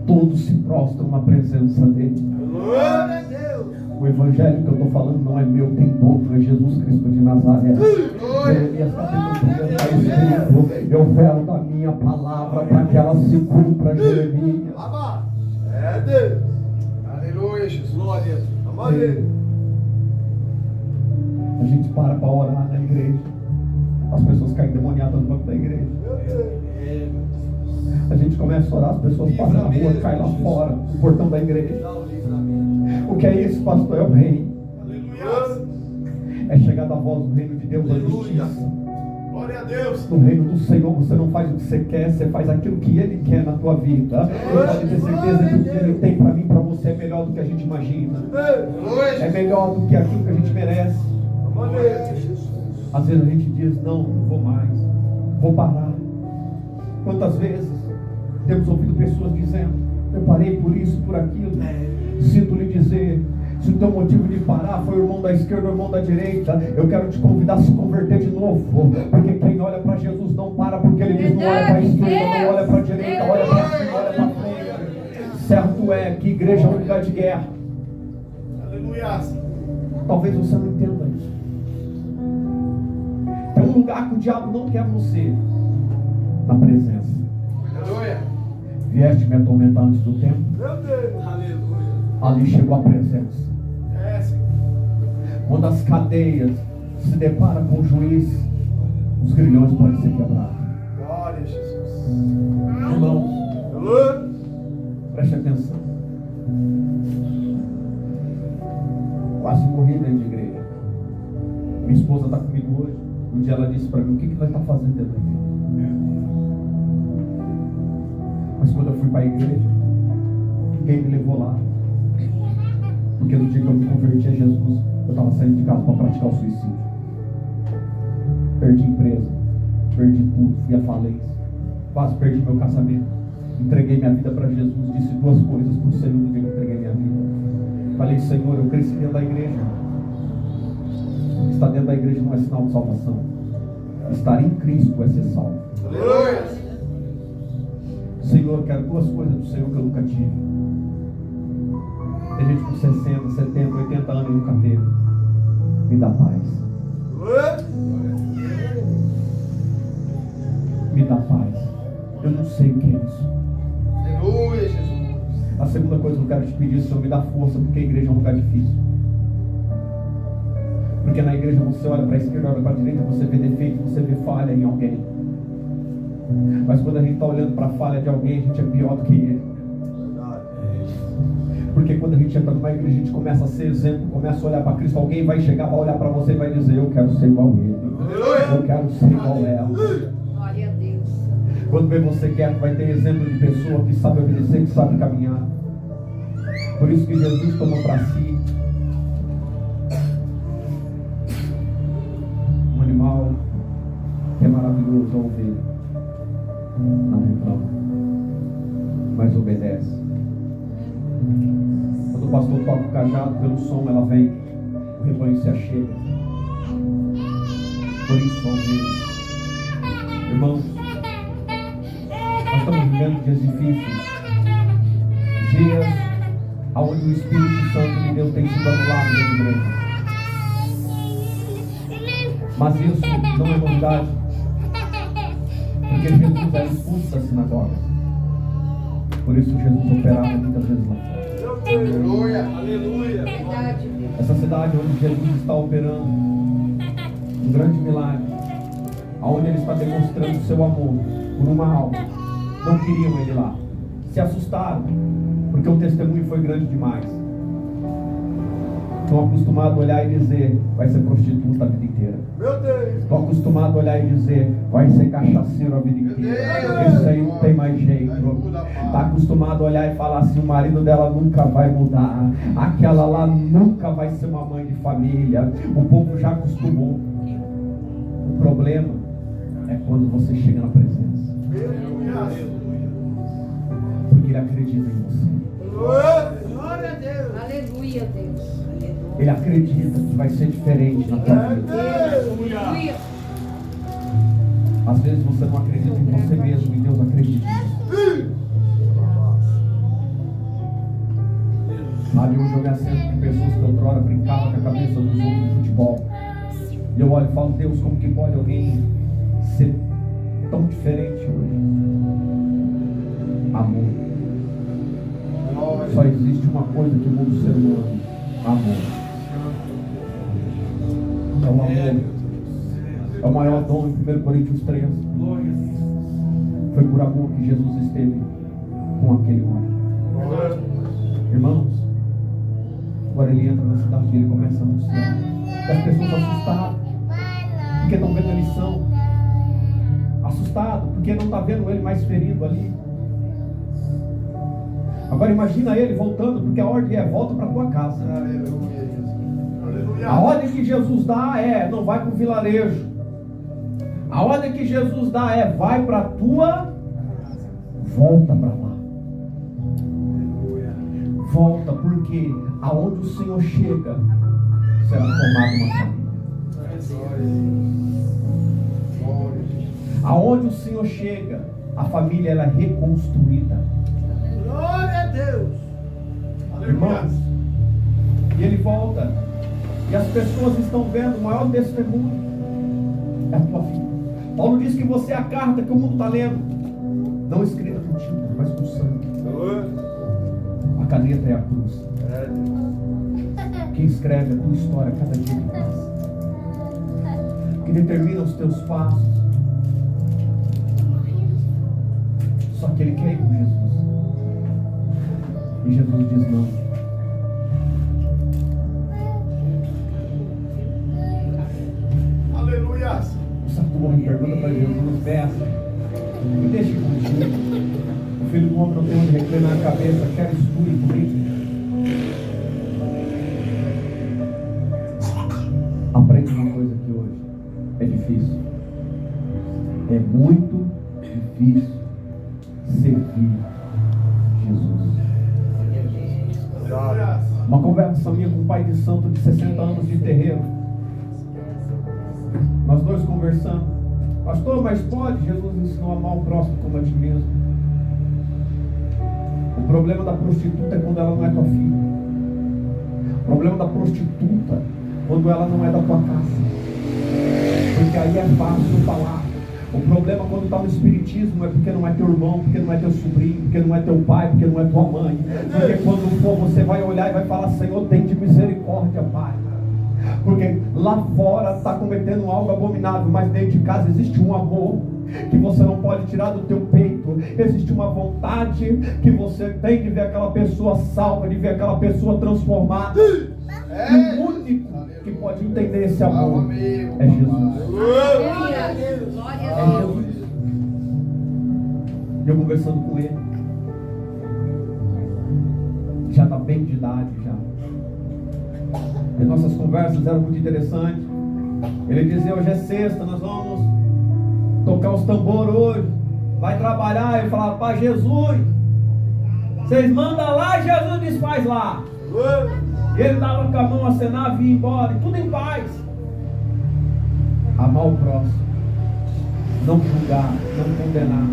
Todos se prostram na presença dele. Glória a Deus. O evangelho que eu estou falando não é meu, tem dono, é Jesus Cristo de Nazaré. Jeremias capítulo 1 está escrito: eu velo da minha palavra para que ela se cumpra, Jeremias. É Deus. Aleluia, Jesus. Glória a Deus. Amém. A gente para orar na igreja. As pessoas caem endemoniadas no banco da igreja. A gente começa a orar, as pessoas passam na rua, caem lá fora, no portão da igreja. O que é isso, pastor? É o reino. É chegar da voz do reino de Deus, a justiça. Glória a Deus. No reino do Senhor você não faz o que você quer, você faz aquilo que Ele quer na tua vida. Você pode ter certeza que o que Ele tem para mim e para você é melhor do que a gente imagina. É melhor do que aquilo que a gente merece. Às vezes a gente diz, não vou mais, vou parar. Quantas vezes temos ouvido pessoas dizendo, eu parei por isso, por aquilo. Sinto lhe dizer, se o teu motivo de parar foi o irmão da esquerda ou o irmão da direita, eu quero te convidar a se converter de novo. Porque quem olha para Jesus não para, porque ele diz, não olha para a esquerda, não olha para a direita, olha para cima, olha para frente. Certo é que igreja é um lugar de guerra. Aleluia. Talvez você não entenda isso. Tem um lugar que o diabo não quer você, na presença. Aleluia. Vieste me atormentar antes do tempo. Meu Deus. Aleluia. Ali chegou a presença. É, Senhor. Quando as cadeias se deparam com o juiz, os grilhões podem ser quebrados. Glória a Jesus. Irmãos, Aleluia. preste atenção. Quase morri dentro de igreja. Minha esposa está comigo hoje. Um dia ela disse para mim, o que nós estamos fazendo dentro da igreja? Mas quando eu fui para a igreja, ninguém me levou lá. Porque no dia que eu me converti a Jesus, eu estava saindo de casa para praticar o suicídio. Perdi empresa, perdi tudo, fui à falência, quase perdi meu casamento. Entreguei minha vida para Jesus, disse duas coisas para o Senhor no dia que eu entreguei minha vida. Falei, Senhor, eu cresci dentro da igreja. Estar dentro da igreja não é sinal de salvação. Estar em Cristo é ser salvo. Aleluia. Senhor, eu quero duas coisas do Senhor que eu nunca tive. Tem gente com 60, 70, 80 anos e nunca teve. Me dá paz. Me dá paz. Eu não sei o que é isso. Aleluia, Jesus. A segunda coisa que eu quero te pedir, Senhor, me dá força, porque a igreja é um lugar difícil. Porque na igreja você olha para a esquerda, olha para a direita, você vê defeito, você vê falha em alguém. Mas quando a gente está olhando para a falha de alguém, a gente é pior do que ele. Porque quando a gente entra numa igreja, a gente começa a ser exemplo, começa a olhar para Cristo. Alguém vai chegar, vai olhar para você e vai dizer, eu quero ser igual a ele. Eu quero ser igual a ela. Glória a Deus. Quando vê você quieto, vai ter exemplo de pessoa que sabe obedecer, que sabe caminhar. Por isso que Jesus tomou para si um animal que é maravilhoso, a ovelha. Não reclama, mas obedece. Quando o pastor toca o cajado, pelo som ela vem, o rebanho se achega. Por isso, a ovelha Irmãos, nós estamos vivendo dias difíceis, dias onde o Espírito Santo de Deus tem sido anulado na igreja. Mas isso não é novidade, porque Jesus era expulso da sinagoga. Por isso Jesus operava muitas vezes lá fora. Aleluia, aleluia. Verdade, Deus. Essa cidade onde Jesus está operando um grande milagre, onde ele está demonstrando seu amor por uma alma, não queriam ele lá, se assustaram, porque o testemunho foi grande demais. Estão acostumados a olhar e dizer, vai ser prostituta a vida inteira. Meu Deus. Estão acostumados a olhar e dizer, vai ser cachaceiro a vida inteira. Esse aí não tem mais jeito. Está acostumado a olhar e falar assim, o marido dela nunca vai mudar. Aquela lá nunca vai ser uma mãe de família. O povo já acostumou. O problema é quando você chega na presença. Porque ele acredita em você. Glória a Deus. Aleluia, Deus. Ele acredita que vai ser diferente na tua vida. Aleluia. Às vezes você não acredita em você mesmo e Deus acredita. Sabe, hoje eu me assento com pessoas que outrora brincavam com a cabeça dos outros de futebol. E eu olho e falo, Deus, como que pode alguém ser tão diferente hoje? Amor. Só existe uma coisa que muda o ser humano: amor. É o amor. É o maior dom em 1 Coríntios 3. Foi por amor que Jesus esteve com aquele homem. Irmãos, agora ele entra na cidade e ele começa a anunciar. E as pessoas assustadas, porque não vendo a lição. Assustado, porque não está vendo ele mais ferido ali. Agora imagina ele voltando, porque a ordem é volta para a tua casa. A ordem que Jesus dá é, não vai para o vilarejo. A ordem que Jesus dá é, vai para a tua, volta para lá. Volta, porque aonde o Senhor chega, será formada uma família. Aonde o Senhor chega, a família ela é reconstruída. Glória a Deus. Irmãos, e ele volta, e as pessoas estão vendo o maior testemunho é a tua vida. Paulo diz que você é a carta que o mundo está lendo, não escrita com tinta, mas com sangue. A caneta é a cruz. Quem escreve a tua história cada dia que passa, que determina os teus passos. Só que ele quer ir com Jesus. E Jesus diz não. Aleluia. O Saturno pergunta para Jesus, mestre, me deixe contigo. O filho do homem não tem onde reclinar a cabeça, queres tu ir comigo? Aprende uma coisa aqui hoje. É difícil. É muito difícil servir Jesus. Uma conversa minha com um pai de santo de 60 anos de terreiro. Nós dois conversando. Pastor, mas pode? Jesus ensinou a amar o próximo como a ti mesmo. O problema da prostituta é quando ela não é tua filha. O problema da prostituta é quando ela não é da tua casa. Porque aí é fácil falar. O problema quando está no espiritismo é porque não é teu irmão, porque não é teu sobrinho, porque não é teu pai, porque não é tua mãe. Porque quando for você vai olhar e vai falar, Senhor, tem de misericórdia, Pai. Porque lá fora está cometendo algo abominável, mas dentro de casa existe um amor que você não pode tirar do teu peito. Existe uma vontade que você tem de ver aquela pessoa salva, de ver aquela pessoa transformada. E o único que pode entender esse amor é Jesus. Glória a Deus. Glória a É Deus. Jesus. E eu conversando com ele, já está bem de idade já. E nossas conversas eram muito interessantes. Ele dizia, hoje é sexta, nós vamos tocar os tambores hoje. Vai trabalhar. Eu falava, Pai Jesus, vocês mandam lá, Jesus desfaz lá. E ele dava com a mão, acenava e ia embora, e tudo em paz. Amar o próximo não julgar, não condenar.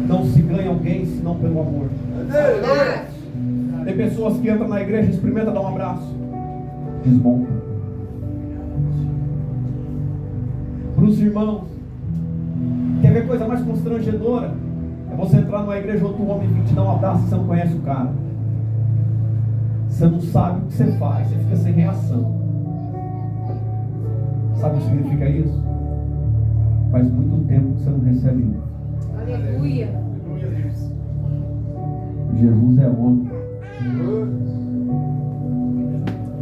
Não se ganha alguém senão pelo amor. Verdade. Tem pessoas que entram na igreja e experimentam dar um abraço, desmonta. Para os irmãos, quer ver coisa mais constrangedora? É você entrar numa igreja, outro homem vir te dar um abraço e você não conhece o cara. Você não sabe o que você faz, você fica sem reação. Sabe o que significa isso? Faz muito tempo que você não recebe um. Aleluia. Jesus é homem.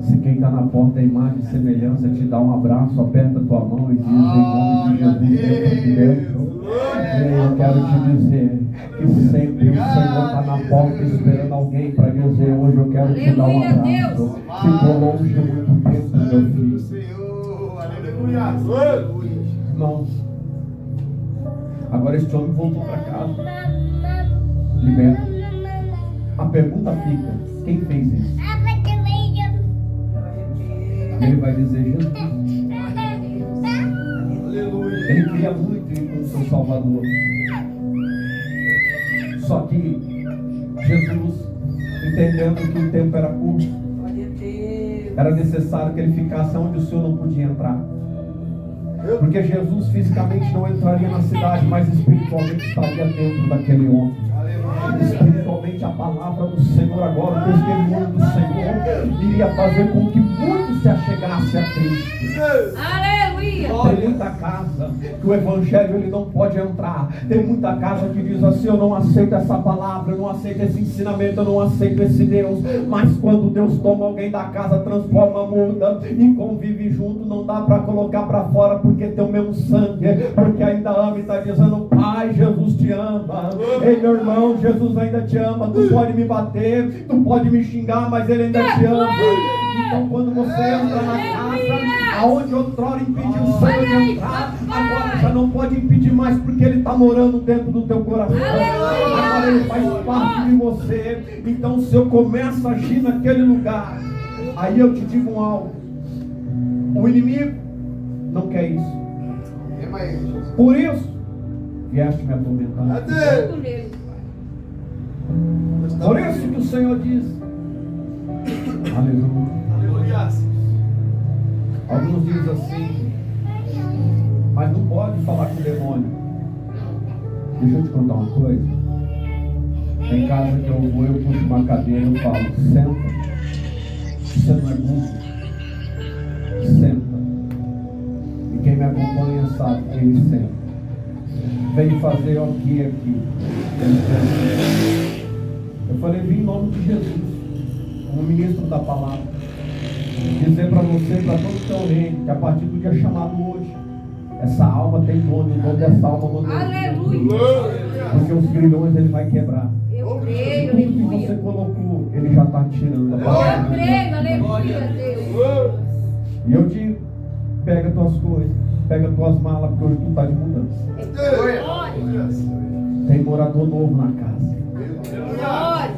Se quem está na porta da imagem e semelhança te dá um abraço, aperta a tua mão e diz em nome de Jesus, de Deus. Eu quero te dizer que sempre o Senhor está na porta esperando alguém para dizer: hoje eu quero te dar um abraço. Ficou longe muito tempo, meu filho. Irmãos, agora este homem voltou para casa, liberto. A pergunta fica: quem fez isso? Ele vai dizer: Jesus. Ele queria muito ir com o seu Salvador. Só que Jesus, entendendo que o tempo era curto, era necessário que ele ficasse onde o Senhor não podia entrar. Porque Jesus fisicamente não entraria na cidade, mas espiritualmente estaria dentro daquele homem. Espiritualmente a palavra do Senhor agora, o testemunho do Senhor, iria fazer com que muitos se achegassem a Cristo. Aleluia. Tem muita casa que o evangelho ele não pode entrar. Tem muita casa que diz assim: eu não aceito essa palavra, eu não aceito esse ensinamento, eu não aceito esse Deus. Mas quando Deus toma alguém da casa, transforma, muda e convive junto, não dá para colocar para fora, porque tem o mesmo sangue, porque ainda ama e está dizendo: Pai, Jesus te ama. Ei, meu irmão, Jesus ainda te ama. Tu pode me bater, tu pode me xingar, mas Ele ainda te ama. Então quando você entra na casa, aonde outrora impediu o Senhor de entrar, agora já não pode impedir mais, porque Ele está morando dentro do teu coração. Agora Ele faz parte de você. Então o Senhor começa a agir naquele lugar. Aí eu te digo algo: o inimigo não quer isso. Por isso vieste me atormentar. Por isso que o Senhor diz: aleluia. Alguns dizem assim: mas não pode falar com o demônio. Deixa eu te contar uma coisa. Tem casa que eu vou, eu puxo uma cadeira e eu falo: senta. Você não é burro. Senta. E quem me acompanha sabe que ele senta. Vem fazer o que aqui? Eu falei: vim em nome de Jesus, como ministro da palavra, dizer para você, para todo o teu reino, que a partir do dia chamado hoje, essa alma tem dono, o nome dessa alma não é Aleluia. porque os grilhões ele vai quebrar. Eu creio, Tudo que você aleluia. colocou, ele já está tirando. Eu creio, aleluia, Deus. E eu digo: pega tuas coisas, pega tuas malas, porque hoje tu está de mudança. Glória. Tem morador novo na casa. Glória.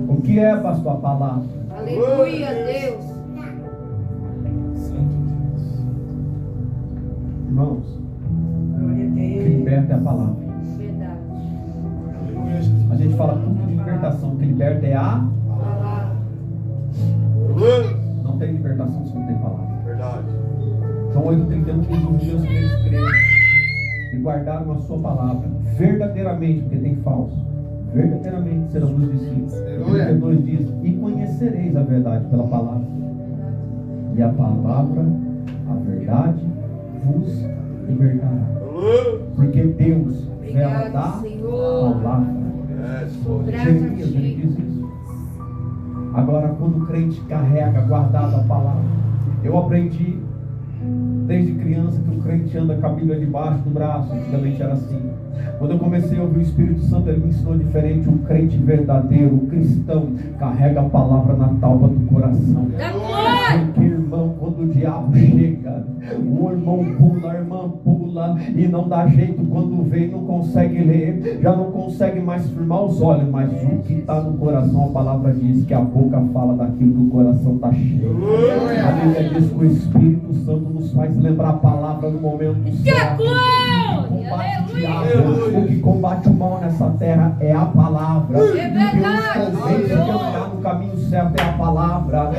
O que é, pastor, a palavra? Aleluia, Deus. Irmãos, o que liberta é a palavra. Verdade. A gente fala culto de libertação. O que liberta é a... Palavra. Não tem libertação se não tem palavra. Verdade. João 8,31 diz: os meus crentes creram e guardaram a sua palavra verdadeiramente, porque tem falso. Verdadeiramente serão os discípulos. 32 diz: e conhecereis a verdade pela palavra. E a palavra, a verdade, vos libertará. Porque Deus vela da palavra. Jeremias, ele diz isso. Agora, quando o crente carrega, guardado a palavra, eu aprendi desde criança que o crente anda com a Bíblia debaixo do braço. Antigamente era assim. Quando eu comecei a ouvir o Espírito Santo, ele me ensinou diferente. O crente verdadeiro, o cristão, carrega a palavra na tálpa do coração. Da glória. Porque, irmão, Então, quando o diabo chega, o irmão pula, a irmã pula e não dá jeito. Quando vem, não consegue ler, já não consegue mais firmar os olhos. Mas o que está no coração, a palavra diz que a boca fala daquilo que o coração está cheio. A Bíblia diz que o Espírito Santo nos faz lembrar a palavra no momento certo. O que combate o mal nessa terra é a palavra. O que nos convence de andar no caminho certo é a palavra.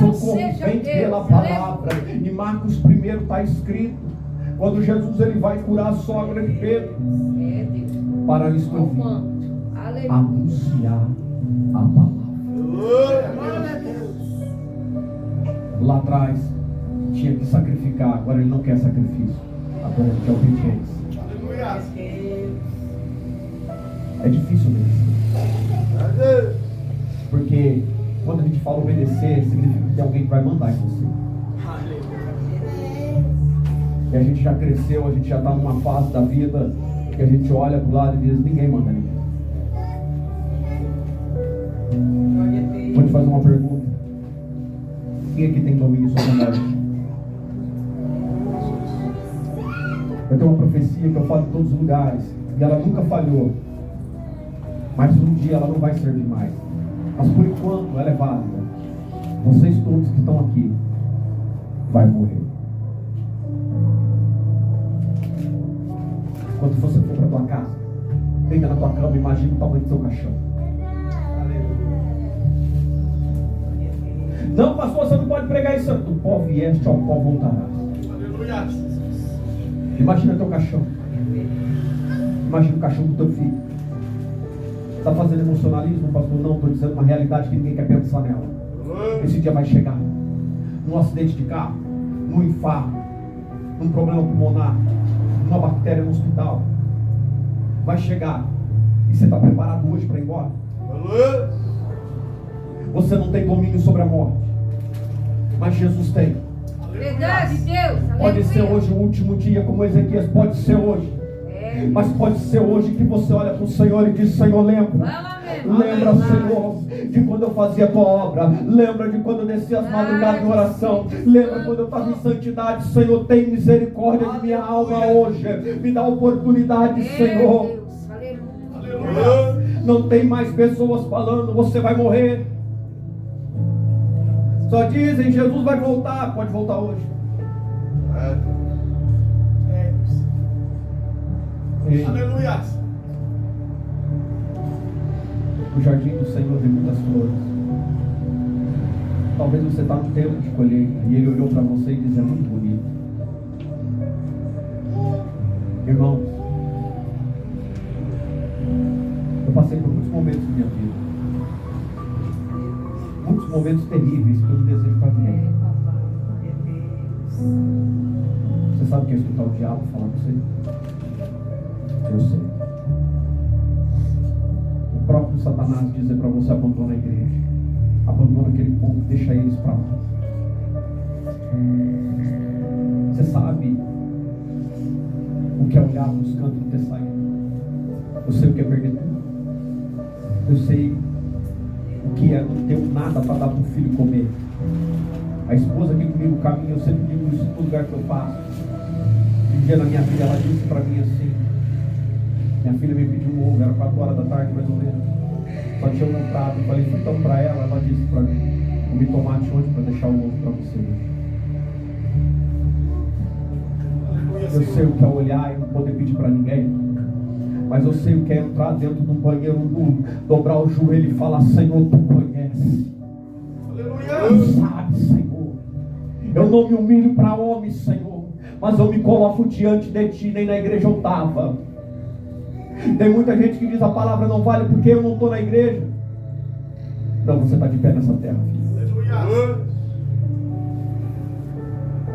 Eu sou convence pela palavra. E Marcos 1 está escrito, quando Jesus ele vai curar a sogra de Pedro, para isso eu vim anunciar a palavra. Lá atrás tinha que sacrificar, agora ele não quer sacrifício, agora ele quer obediência. É difícil obedecer, porque quando a gente fala obedecer, significa que tem alguém que vai mandar em você. E a gente já cresceu, a gente já está numa fase da vida que a gente olha para o lado e diz: ninguém manda ninguém. Vou te fazer uma pergunta: quem aqui tem domínio sobre a morte? Eu tenho uma profecia que eu falo em todos os lugares, e ela nunca falhou, mas um dia ela não vai servir mais. Mas por enquanto ela é válida. Vocês todos que estão aqui vai morrer. Quando você for para a tua casa, deita na tua cama, imagina o tamanho do seu caixão. Não, pastor, você não pode pregar isso. Do pó vieste, ao pó voltarás. Imagina teu caixão. Imagina o caixão do teu filho. Está fazendo emocionalismo, pastor? Não, estou dizendo uma realidade que ninguém quer pensar nela. Esse dia vai chegar. Num acidente de carro, num infarto, num problema pulmonar, numa bactéria no hospital. Vai chegar. E você está preparado hoje para ir embora? Você não tem domínio sobre a morte, mas Jesus tem. Verdade, Deus. Pode ser hoje o último dia, como Ezequias, pode ser hoje. Mas pode ser hoje que você olha para o Senhor e diz: Senhor, lembra. Lembra, Senhor, de quando eu fazia a tua obra. Lembra de quando eu descia as madrugadas em oração. Lembra quando eu estava em santidade. Senhor, tem misericórdia de minha alma hoje. Me dá oportunidade, Senhor. Não tem mais pessoas falando: você vai morrer. Só dizem: Jesus vai voltar. Pode voltar hoje. Aleluia. O jardim do Senhor tem muitas flores. Talvez você está no tempo de colheita e Ele olhou para você e disse: é muito bonito. Irmãos, eu passei por muitos momentos da minha vida, muitos momentos terríveis que eu não desejo para ninguém. Você sabe o que é escutar o diabo falar com você? Eu sei. O próprio Satanás dizer para você: abandona a igreja, abandona aquele povo, deixa eles para lá. Você sabe o que é olhar buscando não ter saído. Eu sei o que é perder tudo. Eu sei o que é não ter nada para dar para o filho comer. A esposa aqui comigo caminha, eu sempre digo isso em todo lugar que eu passo. Um dia na minha vida ela disse para mim assim: minha filha me pediu um ovo, era 4 horas da tarde mais ou menos. Só tinha um prato, eu falei: então para ela. Ela disse para mim: comi tomate hoje para deixar o ovo para você. Eu sei o que é olhar e não poder pedir para ninguém, mas eu sei o que é entrar dentro de um banheiro nu, dobrar o joelho e falar: Senhor, tu conhece. Tu sabe, Senhor. Eu não me humilho para homem, Senhor, mas eu me coloco diante de ti. Nem na igreja eu estava. Tem muita gente que diz: a palavra não vale porque eu não estou na igreja. Não, você está de pé nessa terra, filho.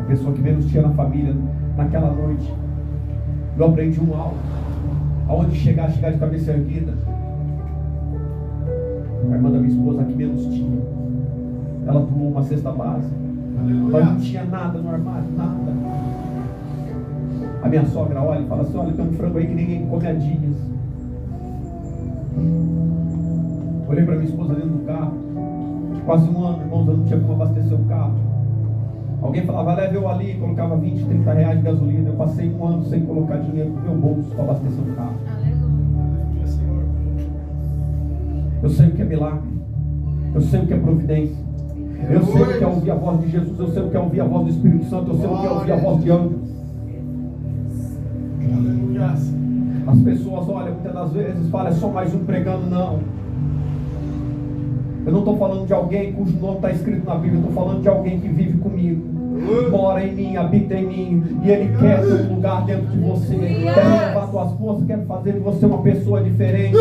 A pessoa que menos tinha na família, naquela noite, eu aprendi um algo. Aonde chegar de cabeça erguida. A irmã da minha esposa, a que menos tinha, ela tomou uma cesta básica. Mas não tinha nada no armário, nada. A minha sogra olha e fala assim: olha, tem um frango aí que ninguém come há dias. Olhei para minha esposa dentro do carro. Quase um ano, irmãos, eu não tinha como abastecer o carro. Alguém falava, leve eu ali, colocava 20, 30 reais de gasolina. Eu passei um ano sem colocar dinheiro no meu bolso para abastecer um carro. Aleluia, Senhor. Eu sei o que é milagre. Eu sei o que é providência. Eu sei o que é ouvir a voz de Jesus. Eu sei o que é ouvir a voz do Espírito Santo. Eu sei o que é ouvir a voz de anjos. Aleluia. As pessoas olham muitas das vezes, falam, é só mais um pregando. Não. Eu não estou falando de alguém cujo nome está escrito na Bíblia. Eu estou falando de alguém que vive comigo, mora em mim, habita em mim, e Ele quer ter um lugar dentro de você. Quer renovar suas forças, quer fazer de você uma pessoa diferente.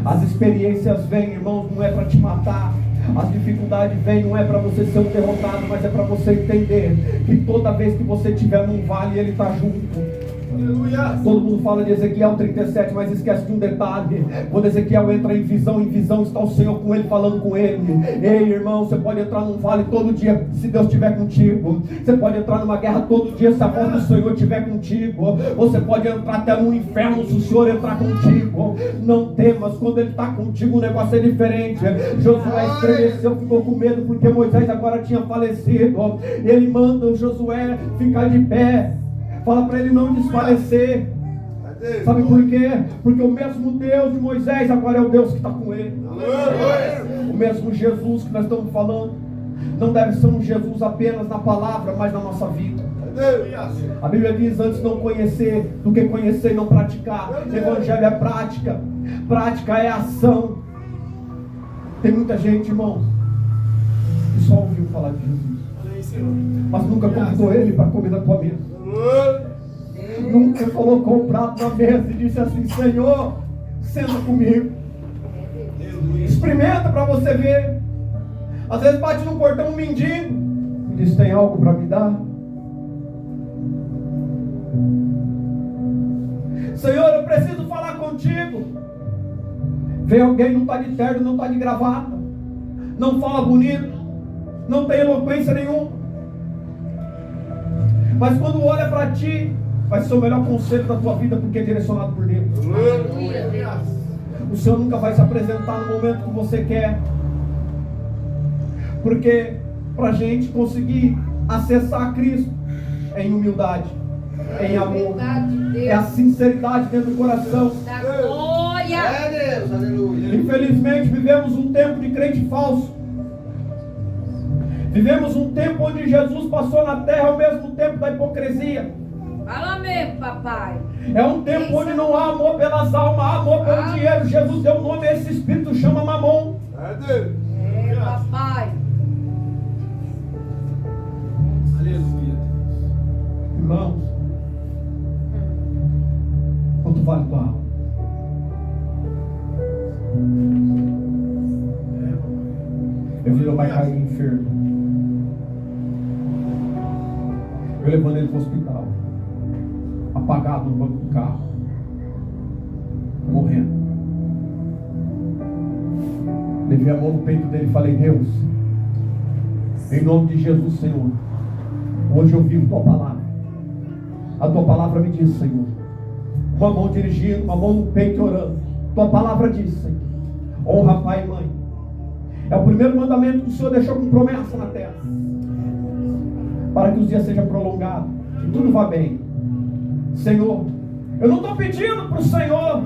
As experiências vêm, irmãos, não é para te matar. As dificuldades vêm, não é para você ser um derrotado, mas é para você entender que toda vez que você estiver num vale, Ele está junto. Aleluia. Todo mundo fala de Ezequiel 37, mas esquece de um detalhe. Quando Ezequiel entra em visão está o Senhor com ele, falando com ele. Ei, irmão, você pode entrar num vale todo dia, se Deus estiver contigo. Você pode entrar numa guerra todo dia, se a voz do Senhor estiver contigo. Você pode entrar até no inferno, se o Senhor entrar contigo. Não temas, quando Ele está contigo, o negócio é diferente. Josué estremeceu, ficou com medo, porque Moisés agora tinha falecido. Ele manda o Josué ficar de pé. Fala para ele não desfalecer. Sabe por quê? Porque o mesmo Deus de Moisés agora é o Deus que está com ele. O mesmo Jesus que nós estamos falando não deve ser um Jesus apenas na palavra, mas na nossa vida. A Bíblia diz, antes não conhecer do que conhecer e não praticar. Evangelho é prática. Prática é ação. Tem muita gente, irmãos, que só ouviu falar de Jesus, mas nunca convidou Ele para comer na tua mesa. Nunca colocou o prato na mesa e disse assim, Senhor, senta comigo. Experimenta para você ver. Às vezes bate no portão um mendigo e diz, tem algo para me dar? Senhor, eu preciso falar contigo. Vem alguém, não está de terno, não está de gravata, não fala bonito, não tem eloquência nenhuma, mas quando olha para ti, vai ser o melhor conselho da tua vida, porque é direcionado por Deus. O Senhor nunca vai se apresentar no momento que você quer, porque para a gente conseguir acessar Cristo é em humildade, é em amor, é a sinceridade dentro do coração. Glória! É Deus, aleluia. Infelizmente vivemos um tempo de crente falso. Vivemos um tempo onde Jesus passou na terra ao mesmo tempo da hipocrisia. Fala mesmo, papai. É um tempo onde não há amor pelas almas, há amor pelo dinheiro. Jesus deu nome a esse espírito, chama Mamon. É Deus. É, papai. Aleluia. Irmãos, quanto vale tua alma? Meu filho vai cair enfermo. Eu levando ele para o hospital, apagado no banco do carro, morrendo. Levei a mão no peito dele e falei, Deus, em nome de Jesus, Senhor, hoje eu vivo tua palavra. A tua palavra me diz, Senhor, uma mão dirigindo, uma mão no peito orando. Tua palavra diz, Senhor, honra pai e mãe. É o primeiro mandamento que o Senhor deixou com promessa na terra, para que os dias sejam prolongados e tudo vá bem. Senhor, eu não estou pedindo para o Senhor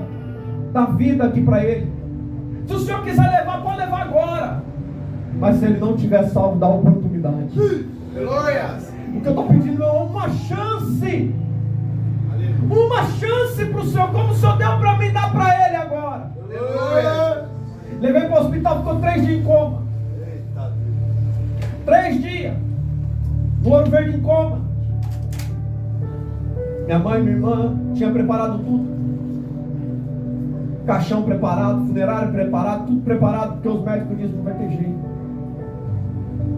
dar vida aqui para ele. Se o Senhor quiser levar, pode levar agora. Mas se ele não tiver salvo, dá oportunidade. Glórias. O que eu estou pedindo é uma chance. Uma chance para o Senhor, como o Senhor deu para mim, dar para ele agora. Aleluia. Levei para o hospital, ficou 3 dias em coma. 3 dias. No Ouro Verde em coma. Minha mãe e minha irmã tinham preparado tudo. Caixão preparado, funerário preparado, tudo preparado, porque os médicos dizem que não vai ter jeito.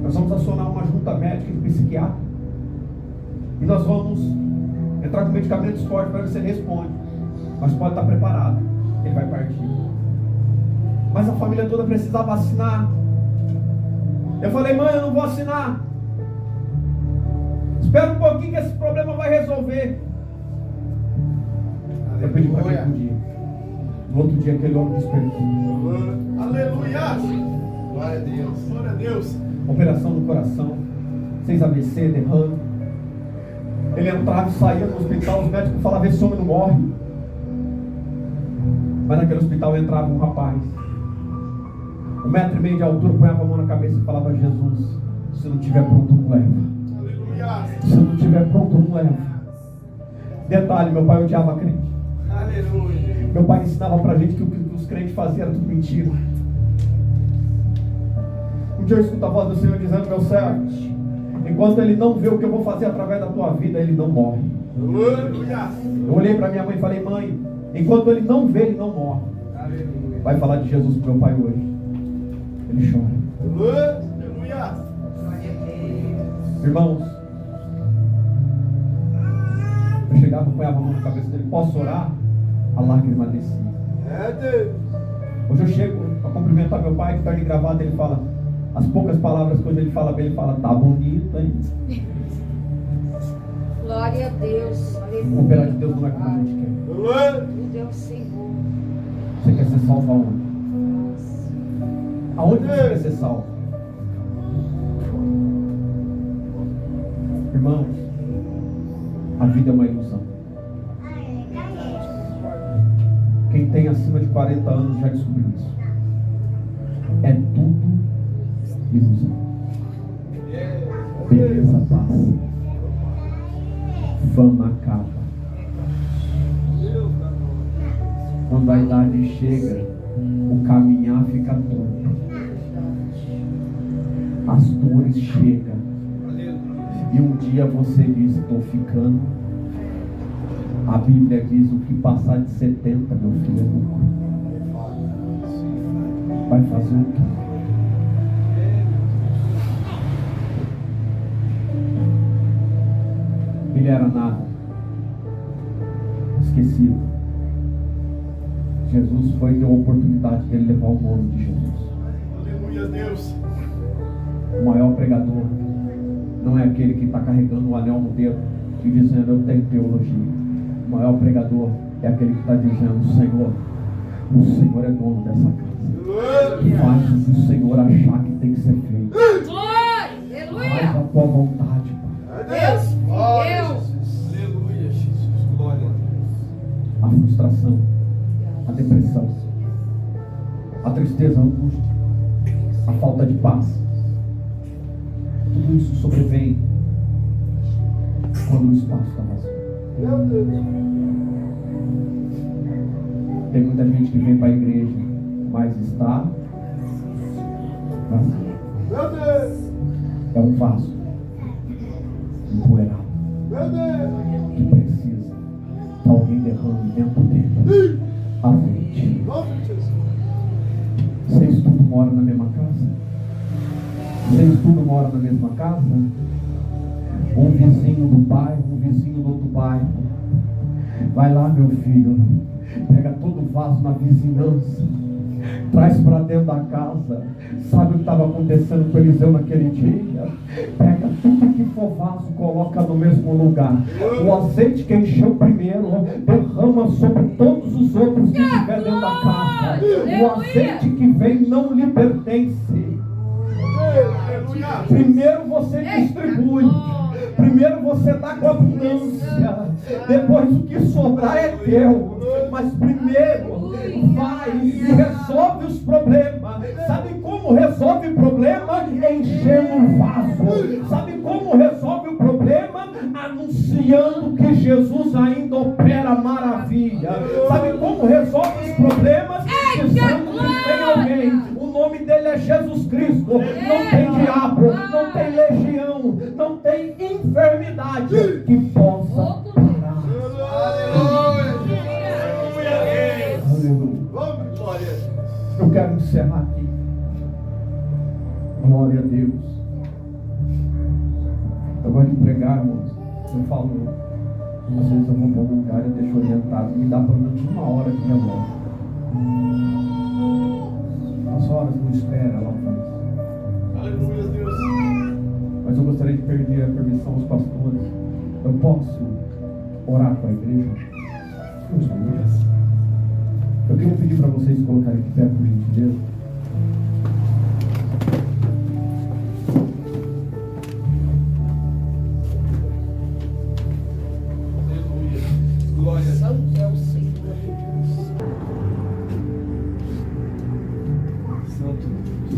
Nós vamos acionar uma junta médica e psiquiatra. E nós vamos entrar com medicamentos fortes para ver se ele responde. Mas pode estar preparado. Ele vai partir. Mas a família toda precisava assinar. Eu falei, mãe, eu não vou assinar. Espera um pouquinho que esse problema vai resolver. Eu pedi para ele um dia. No outro dia aquele homem despertou. Aleluia. Glória a Deus. Glória a Deus. Operação no coração. 6 AVC, derrame. Ele entrava e saía do hospital, os médicos falavam, esse homem não morre. Mas naquele hospital entrava um rapaz, 1,5 metro de altura, ponhava a mão na cabeça e falava, Jesus, se não estiver pronto, não leva. Se não estiver pronto, não leva. Detalhe, meu pai odiava crente. Aleluia. Meu pai ensinava pra gente que o que os crentes faziam era tudo mentira. Um dia eu escuto a voz do Senhor dizendo, meu servo, enquanto ele não vê o que eu vou fazer através da tua vida, ele não morre. Aleluia. Eu olhei para minha mãe e falei, mãe, enquanto ele não vê, ele não morre. Aleluia. Vai falar de Jesus pro meu pai hoje. Ele chora. Aleluia. Irmãos, eu chegava, ponhava a mão na cabeça dele, posso orar? A lágrima descia. É Deus. Hoje eu chego a cumprimentar meu pai, que está de gravata, ele fala, as poucas palavras que ele fala bem, ele fala, tá bonito, hein? Glória a Deus. O operar de Deus não é como a gente quer. Tudo é o Senhor. Você quer ser salvo aonde? Aonde você quer ser salvo? Irmãos, a vida é uma ilusão. Quem tem acima de 40 anos já descobriu isso. É tudo ilusão. Beleza passa. Fama acaba. Quando a idade chega, o caminhar fica torto. As dores chegam. E um dia você diz, estou ficando. A Bíblia diz, o que passar de 70, meu filho, é lucro. Vai fazer o quê? Ele era nada. Esquecido. Jesus foi e deu a oportunidade dele levar o nome de Jesus. Aleluia, Deus. O maior pregador não é aquele que está carregando o anel no dedo e dizendo, eu tenho teologia. O maior pregador é aquele que está dizendo, Senhor, o Senhor é dono dessa casa. Faz o que o Senhor achar que tem que ser feito. Glória. Faz a Aleluia. tua vontade, Pai. Deus Glória, fiel. Jesus. Aleluia, Jesus. Glória. A frustração, a depressão, a tristeza, a angústia, a falta de paz. Tudo isso sobrevém quando o espaço está vazio. Meu Deus. Tem muita gente que vem para a igreja, mas está vazio. Meu Deus. É um vaso empoeirado Meu Deus. que precisa que alguém derrame dentro dele azeite. Nome de Jesus. Vocês tudo moram na mesma casa? Vocês tudo moram na mesma casa? Um vizinho do bairro, um vizinho do outro bairro. Vai lá, meu filho, pega todo o vaso na vizinhança, traz para dentro da casa. Sabe o que estava acontecendo com Eliseu naquele dia? Pega tudo que for vaso, coloca no mesmo lugar. O azeite que encheu primeiro, derrama sobre todos os outros que estiver dentro da casa. O azeite que vem não lhe pertence. Aleluia. Primeiro você distribui. Primeiro você dá com abundância. Depois o que sobrar é teu. Mas primeiro vai e resolve os problemas. Sabe como resolve o problema? Enchendo o vaso. Sabe como resolve o problema? Anunciando que Jesus ainda opera maravilha. Sabe como resolve os problemas? Dizendo que tem alguém. O nome dele é Jesus Cristo. Não tem diabo, não tem legião, não tem enfermidade que possa parar. Aleluia. Aleluia. Vamos, glória. Eu quero encerrar aqui. Glória a Deus. Eu gosto de pregar, irmãos. Eu falo, às vezes eu vou para algum lugar, eu deixo orientado, me dá pelo menos 1 hora de relógio. As horas não espera, ela faz. Aleluia, Deus. Mas eu gostaria de pedir a permissão aos pastores. Eu posso orar com a igreja? Deus me livre. Eu queria pedir para vocês colocarem de pé, por gentileza.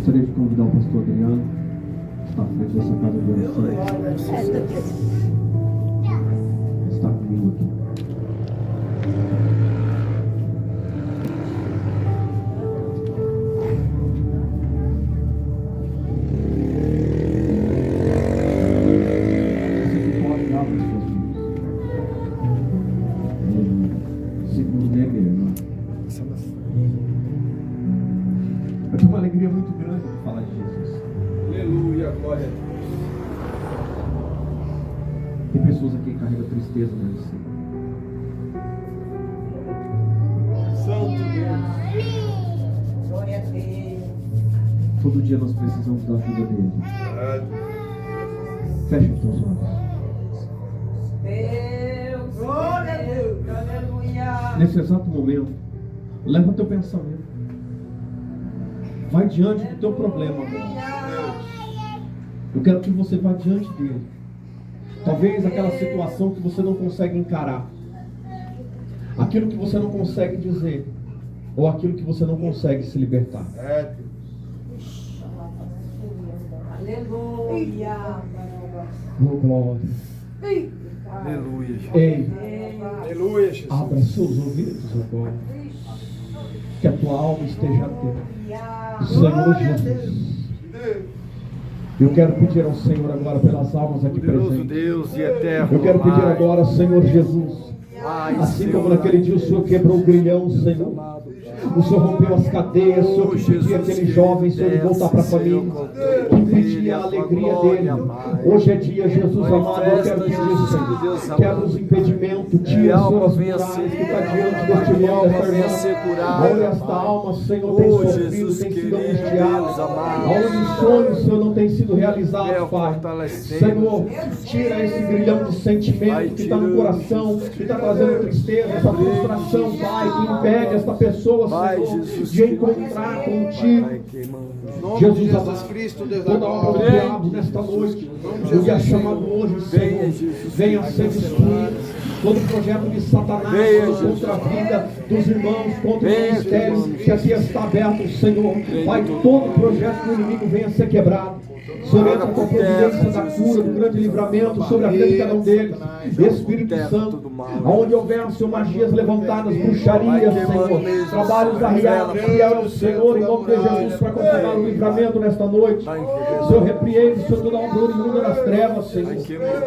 Gostaria de convidar o pastor Adriano, que está à frente dessa casa de oração. Está comigo aqui. Você pode dar para os seus filhos. Segundo nele, irmão. Eu tenho uma alegria muito grande de falar de Jesus. Aleluia, glória a Deus. Tem pessoas aqui que carregam tristeza dentro de si. Santo Deus. Glória a Deus. Todo dia nós precisamos da ajuda dele. Feche os teus olhos. Deus. Glória a Deus. Aleluia. Nesse exato momento, leva o teu pensamento. Vai diante do teu problema, amor. Eu quero que você vá diante dele. Talvez aquela situação que você não consegue encarar, aquilo que você não consegue dizer, ou aquilo que você não consegue se libertar. Aleluia. Oh, glória. Aleluia. Ei, Aleluia, Jesus. abra seus ouvidos agora. Que a tua alma esteja atenta. Senhor Jesus. Eu quero pedir ao Senhor agora pelas almas aqui Poderoso presentes. Deus e eterno. Eu quero pedir Pai. agora, Senhor Jesus. Ai, Assim Senhor, como naquele dia o Senhor quebrou o grilhão, Senhor. O Senhor rompeu as cadeias, o Senhor pedia aquele jovem, Senhor, de voltar para a família. Que pedia a alegria dele. Hoje é dia, Jesus amado, eu quero pedir, Senhor. Quebra os impedimentos, tira, Senhor, as muralhas que está diante deste irmão, desta irmã. Olha esta alma, Senhor, tem sofrido, tem sido angustiada. Aonde os sonhos, Senhor, não têm sido realizados, Pai. Senhor, tira esse grilhão de sentimento que está no coração, que está trazendo tristeza, essa frustração, Pai, que impede esta pessoa, Senhor, de encontrar contigo. Jesus amado, Cristo, Deus toda obra do diabo nesta noite, no dia chamado hoje, Senhor, venha ser destruído. Todo projeto de Satanás contra a vida dos irmãos, contra os ministérios que aqui está aberto, Senhor. Pai, todo projeto do inimigo venha ser quebrado. Senhor, entra com a providência da cura, do grande livramento sobre a vida de cada um deles. Espírito Santo, aonde houver, Senhor, magias levantadas, bruxarias, Senhor, trabalhos arriados, fiel ao Senhor, em nome de Jesus, para confirmar o livramento nesta noite. Senhor, repreende, Senhor, toda obra imunda das trevas, Senhor.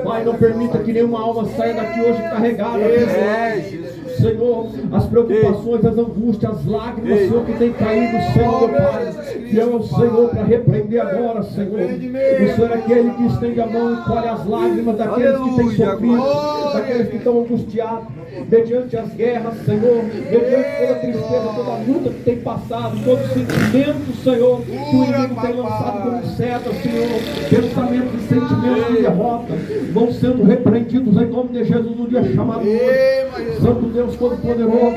Pai, não permita que nenhuma alma saia daqui hoje carregada. Senhor, as preocupações, as angústias, as lágrimas, Senhor, que tem caído, Senhor, Pai. Fiel ao Senhor para repreender agora, Senhor. O Senhor é aquele que estende a mão e colhe as lágrimas daqueles que têm sofrido, daqueles que estão angustiados, mediante as guerras, Senhor, mediante toda a tristeza, toda a luta que tem passado, todo o sentimento, Senhor, que o inimigo tem lançado como seta, Senhor, pensamentos e sentimentos de derrota, vão sendo repreendidos em nome de Jesus no dia chamado hoje. Santo Deus Todo-Poderoso,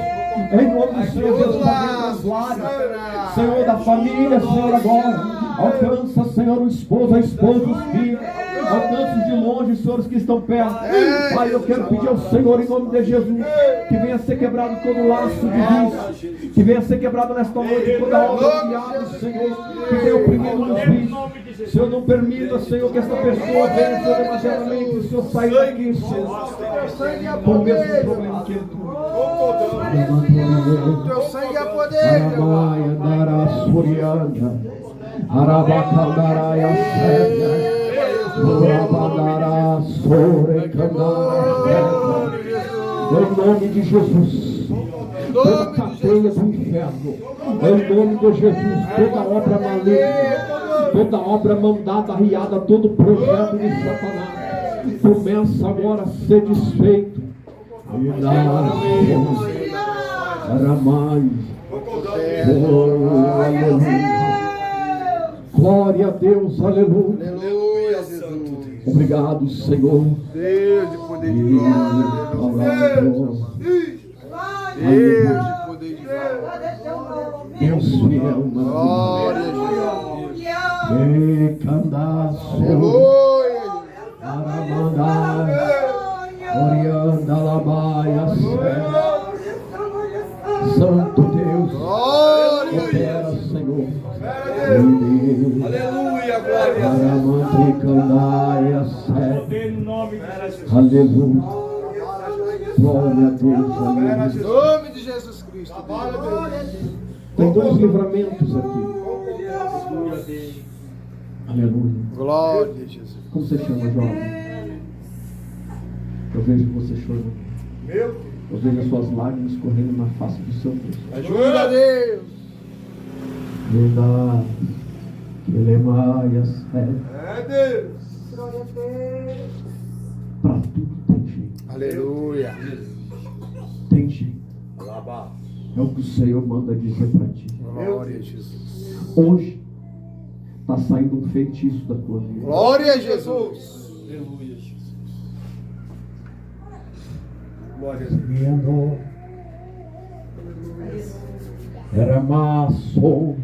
em nome do Senhor Jesus, das lágrimas, Senhor, da família, Senhor, agora. Alcança, Senhor, o esposo, a esposa, os filhos. Alcança os de longe, Senhor, os que estão perto. Pai, eu quero pedir ao Senhor, em nome de Jesus, que venha ser quebrado todo laço de vício, que venha ser quebrado nesta noite toda obra do diabo, Senhor, que tem oprimido nos vícios. Senhor, não permita, Senhor, que esta pessoa venha, Senhor, demasiadamente, o Senhor sair daqui, Senhor, com o mesmo problema que ele tem. Teu sangue é poder, Arabacandaraya Seta, Urabandara Sorecandara. Em nome de Jesus, toda cadeia do inferno, em nome de Jesus, toda obra maligna, toda obra mandada, arriada, todo projeto de Satanás, começa agora a ser desfeito. Glória a Deus, aleluia. Aleluia, Jesus. Obrigado, Senhor. Deus de poder de glória. Deus de poder de glória. Deus fiel, Glória a Deus. Candaço, Aleluia. Aramandai, Oriandalabaia, Santo Deus, Glória a opera, Deus. Senhor. Aleluia. Aleluia, glória. Aramantricandaia, Poder em nome de Jesus. aleluia. Glória a Deus, Em aleluia. nome de Jesus Cristo. Tem dois livramentos aqui. Aleluia. Glória a Jesus. Como você chama, jovem? Eu vejo você chorando. Meu Deus. Eu vejo as suas lágrimas correndo na face do seu rosto. Ajuda a Deus. Verdade. Que ele é mais É Deus. Glória a Deus. para tudo tem jeito. Aleluia. Tem jeito. Alabá. É o que o Senhor manda dizer para ti. Glória a Jesus. Hoje está saindo um feitiço da tua vida. Glória a Jesus. Aleluia, Jesus. Glória a Deus. Minha noite era maçom.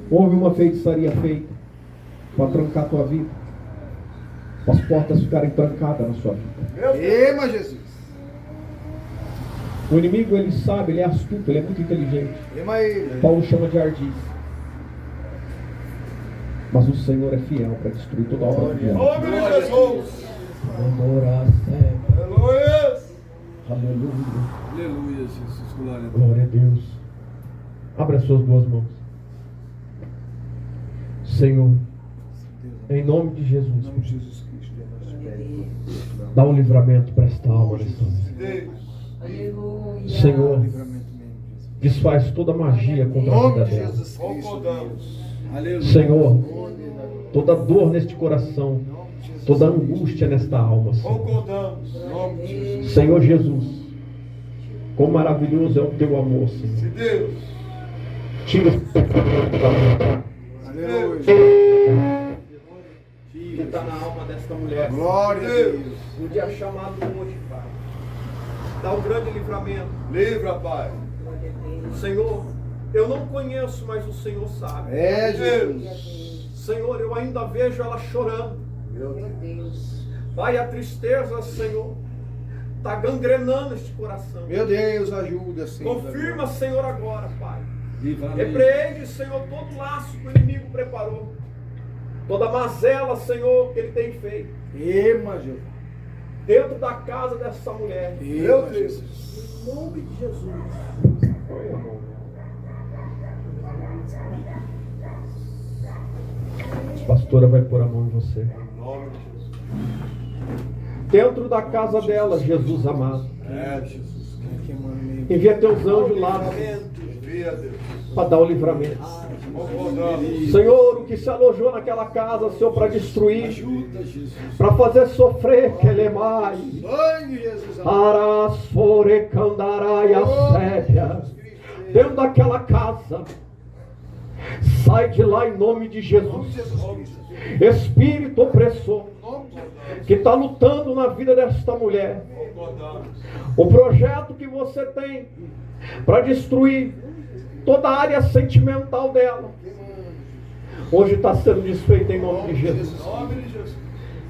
Houve uma feitiçaria feita para trancar a tua vida, para as portas ficarem trancadas na sua vida. Ema, Jesus. O inimigo, ele sabe, ele é astuto, ele é muito inteligente. Ema ele. Paulo chama de ardis. Mas o Senhor é fiel para destruir toda obra do Em diabo. nome de Jesus. Aleluia. Aleluia. Aleluia, Jesus. Glória a Deus. Glória a Deus. Abra as suas duas mãos. Senhor, em nome de Jesus, Em nome de Jesus Cristo. dá um livramento para esta alma nesta noite. Deus. Aleluia. Senhor, Livramento mesmo, Jesus. desfaz toda magia Em contra a nome vida de dela. Jesus Cristo. Aleluia. Senhor, toda dor neste coração, toda angústia nesta alma, Senhor. Concordamos. Em nome de Jesus. Senhor Jesus, quão maravilhoso é o teu amor, Senhor. Se Deus. Tira o sofrimento da alma Aleluia. que está na alma desta mulher. Glória a Deus. No dia chamado hoje, Pai. Dá um grande livramento. Livra, Pai. Senhor, eu não conheço, mas o Senhor sabe. É, Jesus. Senhor, eu ainda vejo ela chorando. Meu Meu Deus. Pai, a tristeza, Senhor, está gangrenando este coração. Meu Deus, ajuda, Senhor. Confirma, Senhor, agora, Pai. Livramento. Repreende, Senhor, todo laço que o inimigo preparou. Toda mazela, Senhor, que ele tem feito. Ema, Jesus. Dentro da casa dessa mulher. Meu Deus. Em nome de Jesus. A pastora vai pôr a mão em você. Em nome de Jesus. Dentro da casa dela, Jesus amado. É, Jesus. Quem manda mesmo. Envia teus anjos lá Envia, Deus. para dar o livramento. Concordamos. Senhor, o que se alojou naquela casa, Senhor, para destruir, Ajuda, Jesus. para fazer sofrer, que ele é mais. Sangue, Jesus. Arasorecandaraia sébia. Dentro daquela casa, sai de lá em nome de Em nome Jesus. de Jesus Cristo. Espírito opressor, Em nome de Jesus. que está lutando na vida desta mulher. Concordamos. O projeto que você tem para destruir toda a área sentimental dela, hoje está sendo desfeito em nome de Jesus. Em nome de Jesus.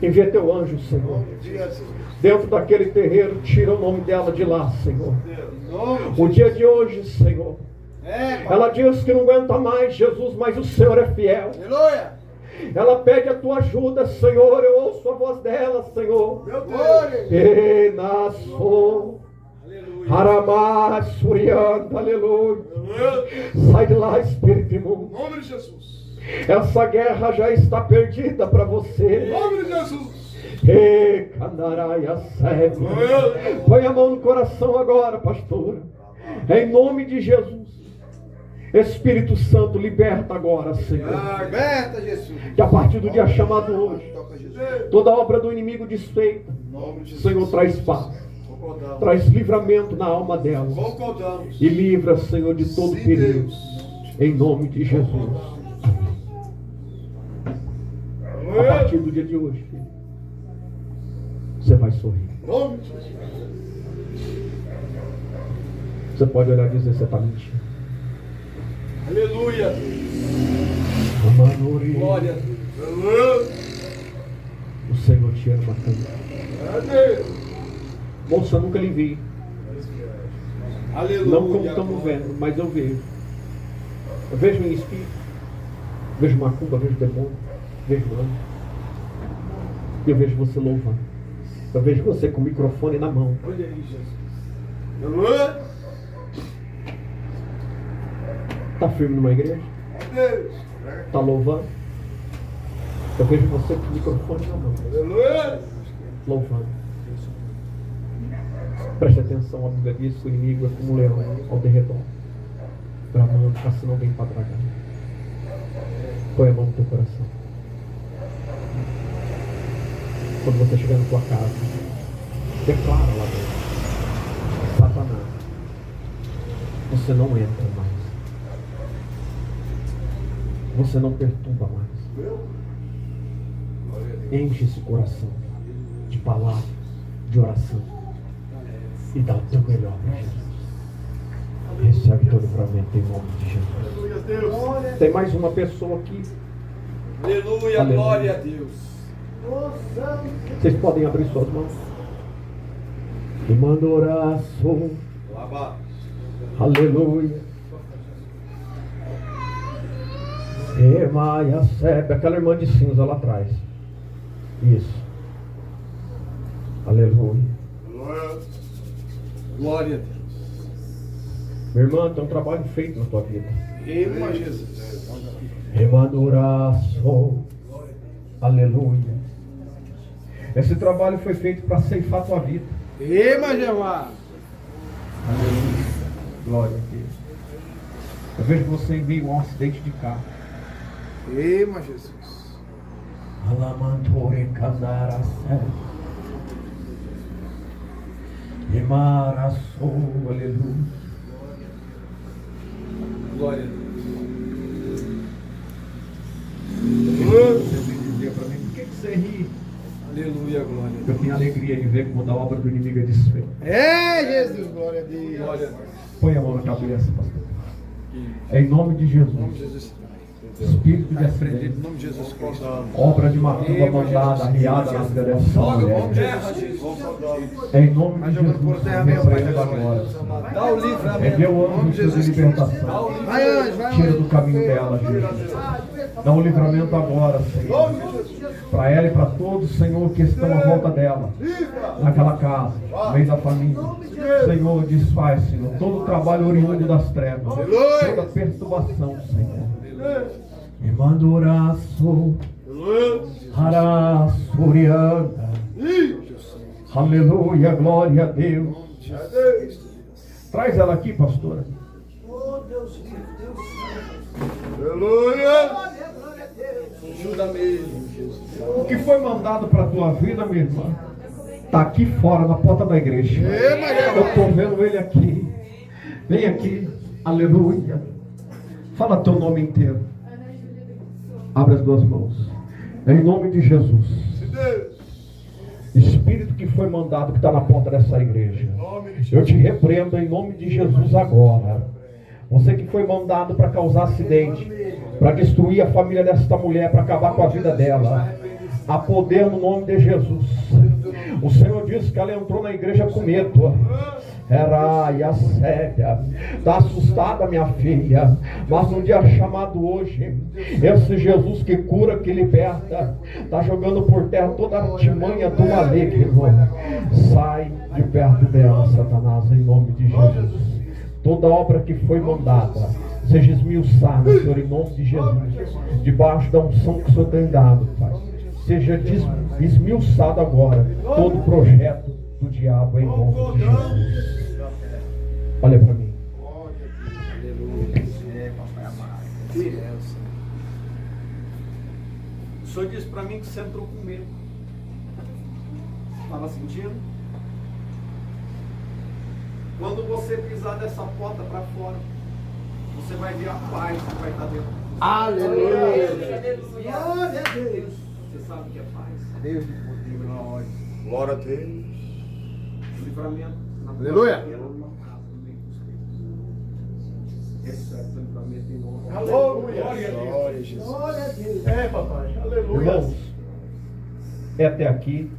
Envia teu anjo, Senhor. Envia, Jesus. Dentro daquele terreiro, tira o nome dela de lá, Senhor. Em nome de O dia de hoje, Senhor, É, Pai. ela diz que não aguenta mais, Jesus, mas o Senhor é fiel. Aleluia. Ela pede a tua ajuda, Senhor. Eu ouço a voz dela, Senhor. Meu Deus. E nasceu. Aramasurianda, aleluia. Sai de lá, espírito Em imundo. nome de Jesus. Essa guerra já está perdida para Em você. nome de Jesus. E candaraia cego. Põe a mão no coração agora, pastora. Em nome de Jesus. Espírito Santo, liberta agora, Senhor. Liberta, Jesus. Que a partir do dia chamado hoje, Toca, Jesus. toda obra do inimigo desfeita, Em nome de Jesus. Senhor, traz paz, Concordamos. traz livramento na alma dela. Concordamos. E livra, Senhor, de todo Sim, perigo. Deus. Em nome de Jesus. A partir do dia de hoje, filho, você vai sorrir. Em nome de Jesus. Você pode olhar e dizer, você está mentindo. Aleluia. Amanori. Glória a Deus. O Senhor te ama tanto. Moça, eu nunca lhe vi. Aleluia. Não como estamos vendo, mas eu vejo. Eu vejo em espírito. Vejo macumba, vejo demônio, vejo anjo. Eu vejo você louvando. Eu vejo você com o microfone na mão. Olha aí, Jesus. Está firme numa igreja? Deus. Está louvando? Eu vejo você com o microfone na mão. Aleluia. Louvando. Preste atenção, a Bíblia diz que o inimigo é como um leão ao derredor, bramando, assim não vem para tragar. Põe a mão no teu coração. Quando você chegar na tua casa, declara lá dentro: Satanás, você não entra mais. Você não perturba mais. Enche esse coração de palavra, de oração, e dá o teu melhor para Jesus. Recebe todo o livramento em nome de Jesus. Deus. Tem mais uma pessoa aqui. Aleluia, Aleluia. glória a Deus. Vocês podem abrir suas mãos. E manda oração. Lava. Aleluia. E Maia Sebe, aquela irmã de cinza lá atrás. Isso. Aleluia. Glória a Deus. Minha irmã, tem um trabalho feito na tua vida. Ema Jesus. Remanuraço. Aleluia. Esse trabalho foi feito para ceifar a tua vida. Ema Jeová. Aleluia. Glória a Deus. Eu vejo você em meio a um acidente de carro. Ema Jesus. Alamantore Candaracé. Emaraço. Aleluia. Glória a Deus. Você me dizia para mim, por que você ri? Aleluia, glória a Eu Deus. tenho alegria em ver como a obra do inimigo é desfeita. É Jesus, glória a Deus. Glória a Deus. Põe a mão na cabeça, pastor. Em nome de Jesus. Em nome de Jesus. Espírito de acidente. Em nome de Jesus Cristo. Obra de macumba mandada, arriada na direção. Terra, Jesus. Em nome Vai de jogando Jesus. por terra mesmo, Pai Repreenda Jesus. agora. Dá o livramento. É meu Em nome anjo de de Jesus Cristo. libertação. Vai, anjo, vai, Tira anjo. do caminho dela, Jesus. Dá um livramento agora, Senhor. Para ela e para todos, Senhor, que estão à volta dela. Naquela casa, no meio da família. Senhor, desfaz, Senhor, todo o trabalho oriundo das trevas. Toda perturbação, Senhor. Me manda oraço. Harasurianda. Aleluia, glória a Deus. Traz ela aqui, pastora. Aleluia. Ajuda mesmo, Jesus. O que foi mandado para a tua vida, minha irmã, está aqui fora, na porta da igreja. Eu estou vendo ele aqui. Vem aqui. Aleluia. Fala teu nome inteiro. Abre as duas mãos. Em nome de Jesus. Espírito que foi mandado, que está na porta dessa igreja, eu te repreendo em nome de Jesus agora. Você que foi mandado para causar acidente, para destruir a família desta mulher, para acabar com a vida dela, há poder no nome de Jesus. O Senhor disse que ela entrou na igreja com medo. Era e a séria. Está assustada, minha filha. Mas no dia chamado hoje, esse Jesus que cura, que liberta, está jogando por terra toda a artimanha do maligno. Sai de perto dela, Satanás, em nome de Jesus. Toda obra que foi mandada seja esmiuçada, Senhor, em nome de Jesus. Debaixo da unção que o Senhor tem dado, Pai. Seja esmiuçado agora todo projeto do diabo em nome de Jesus. Olha para mim. O Senhor disse para mim que você entrou com medo. Estava sentindo? Quando você pisar dessa porta para fora, você vai ver a paz que vai estar dentro. Aleluia. Glória a Deus. Você sabe o que é paz? Deus de poder na hora. Glória a Deus. Livramento. Aleluia. Recebe o livramento em nome de Jesus. Aleluia. Glória a Jesus. Glória a Deus. É, papai. Aleluia. Irmãos, é até aqui.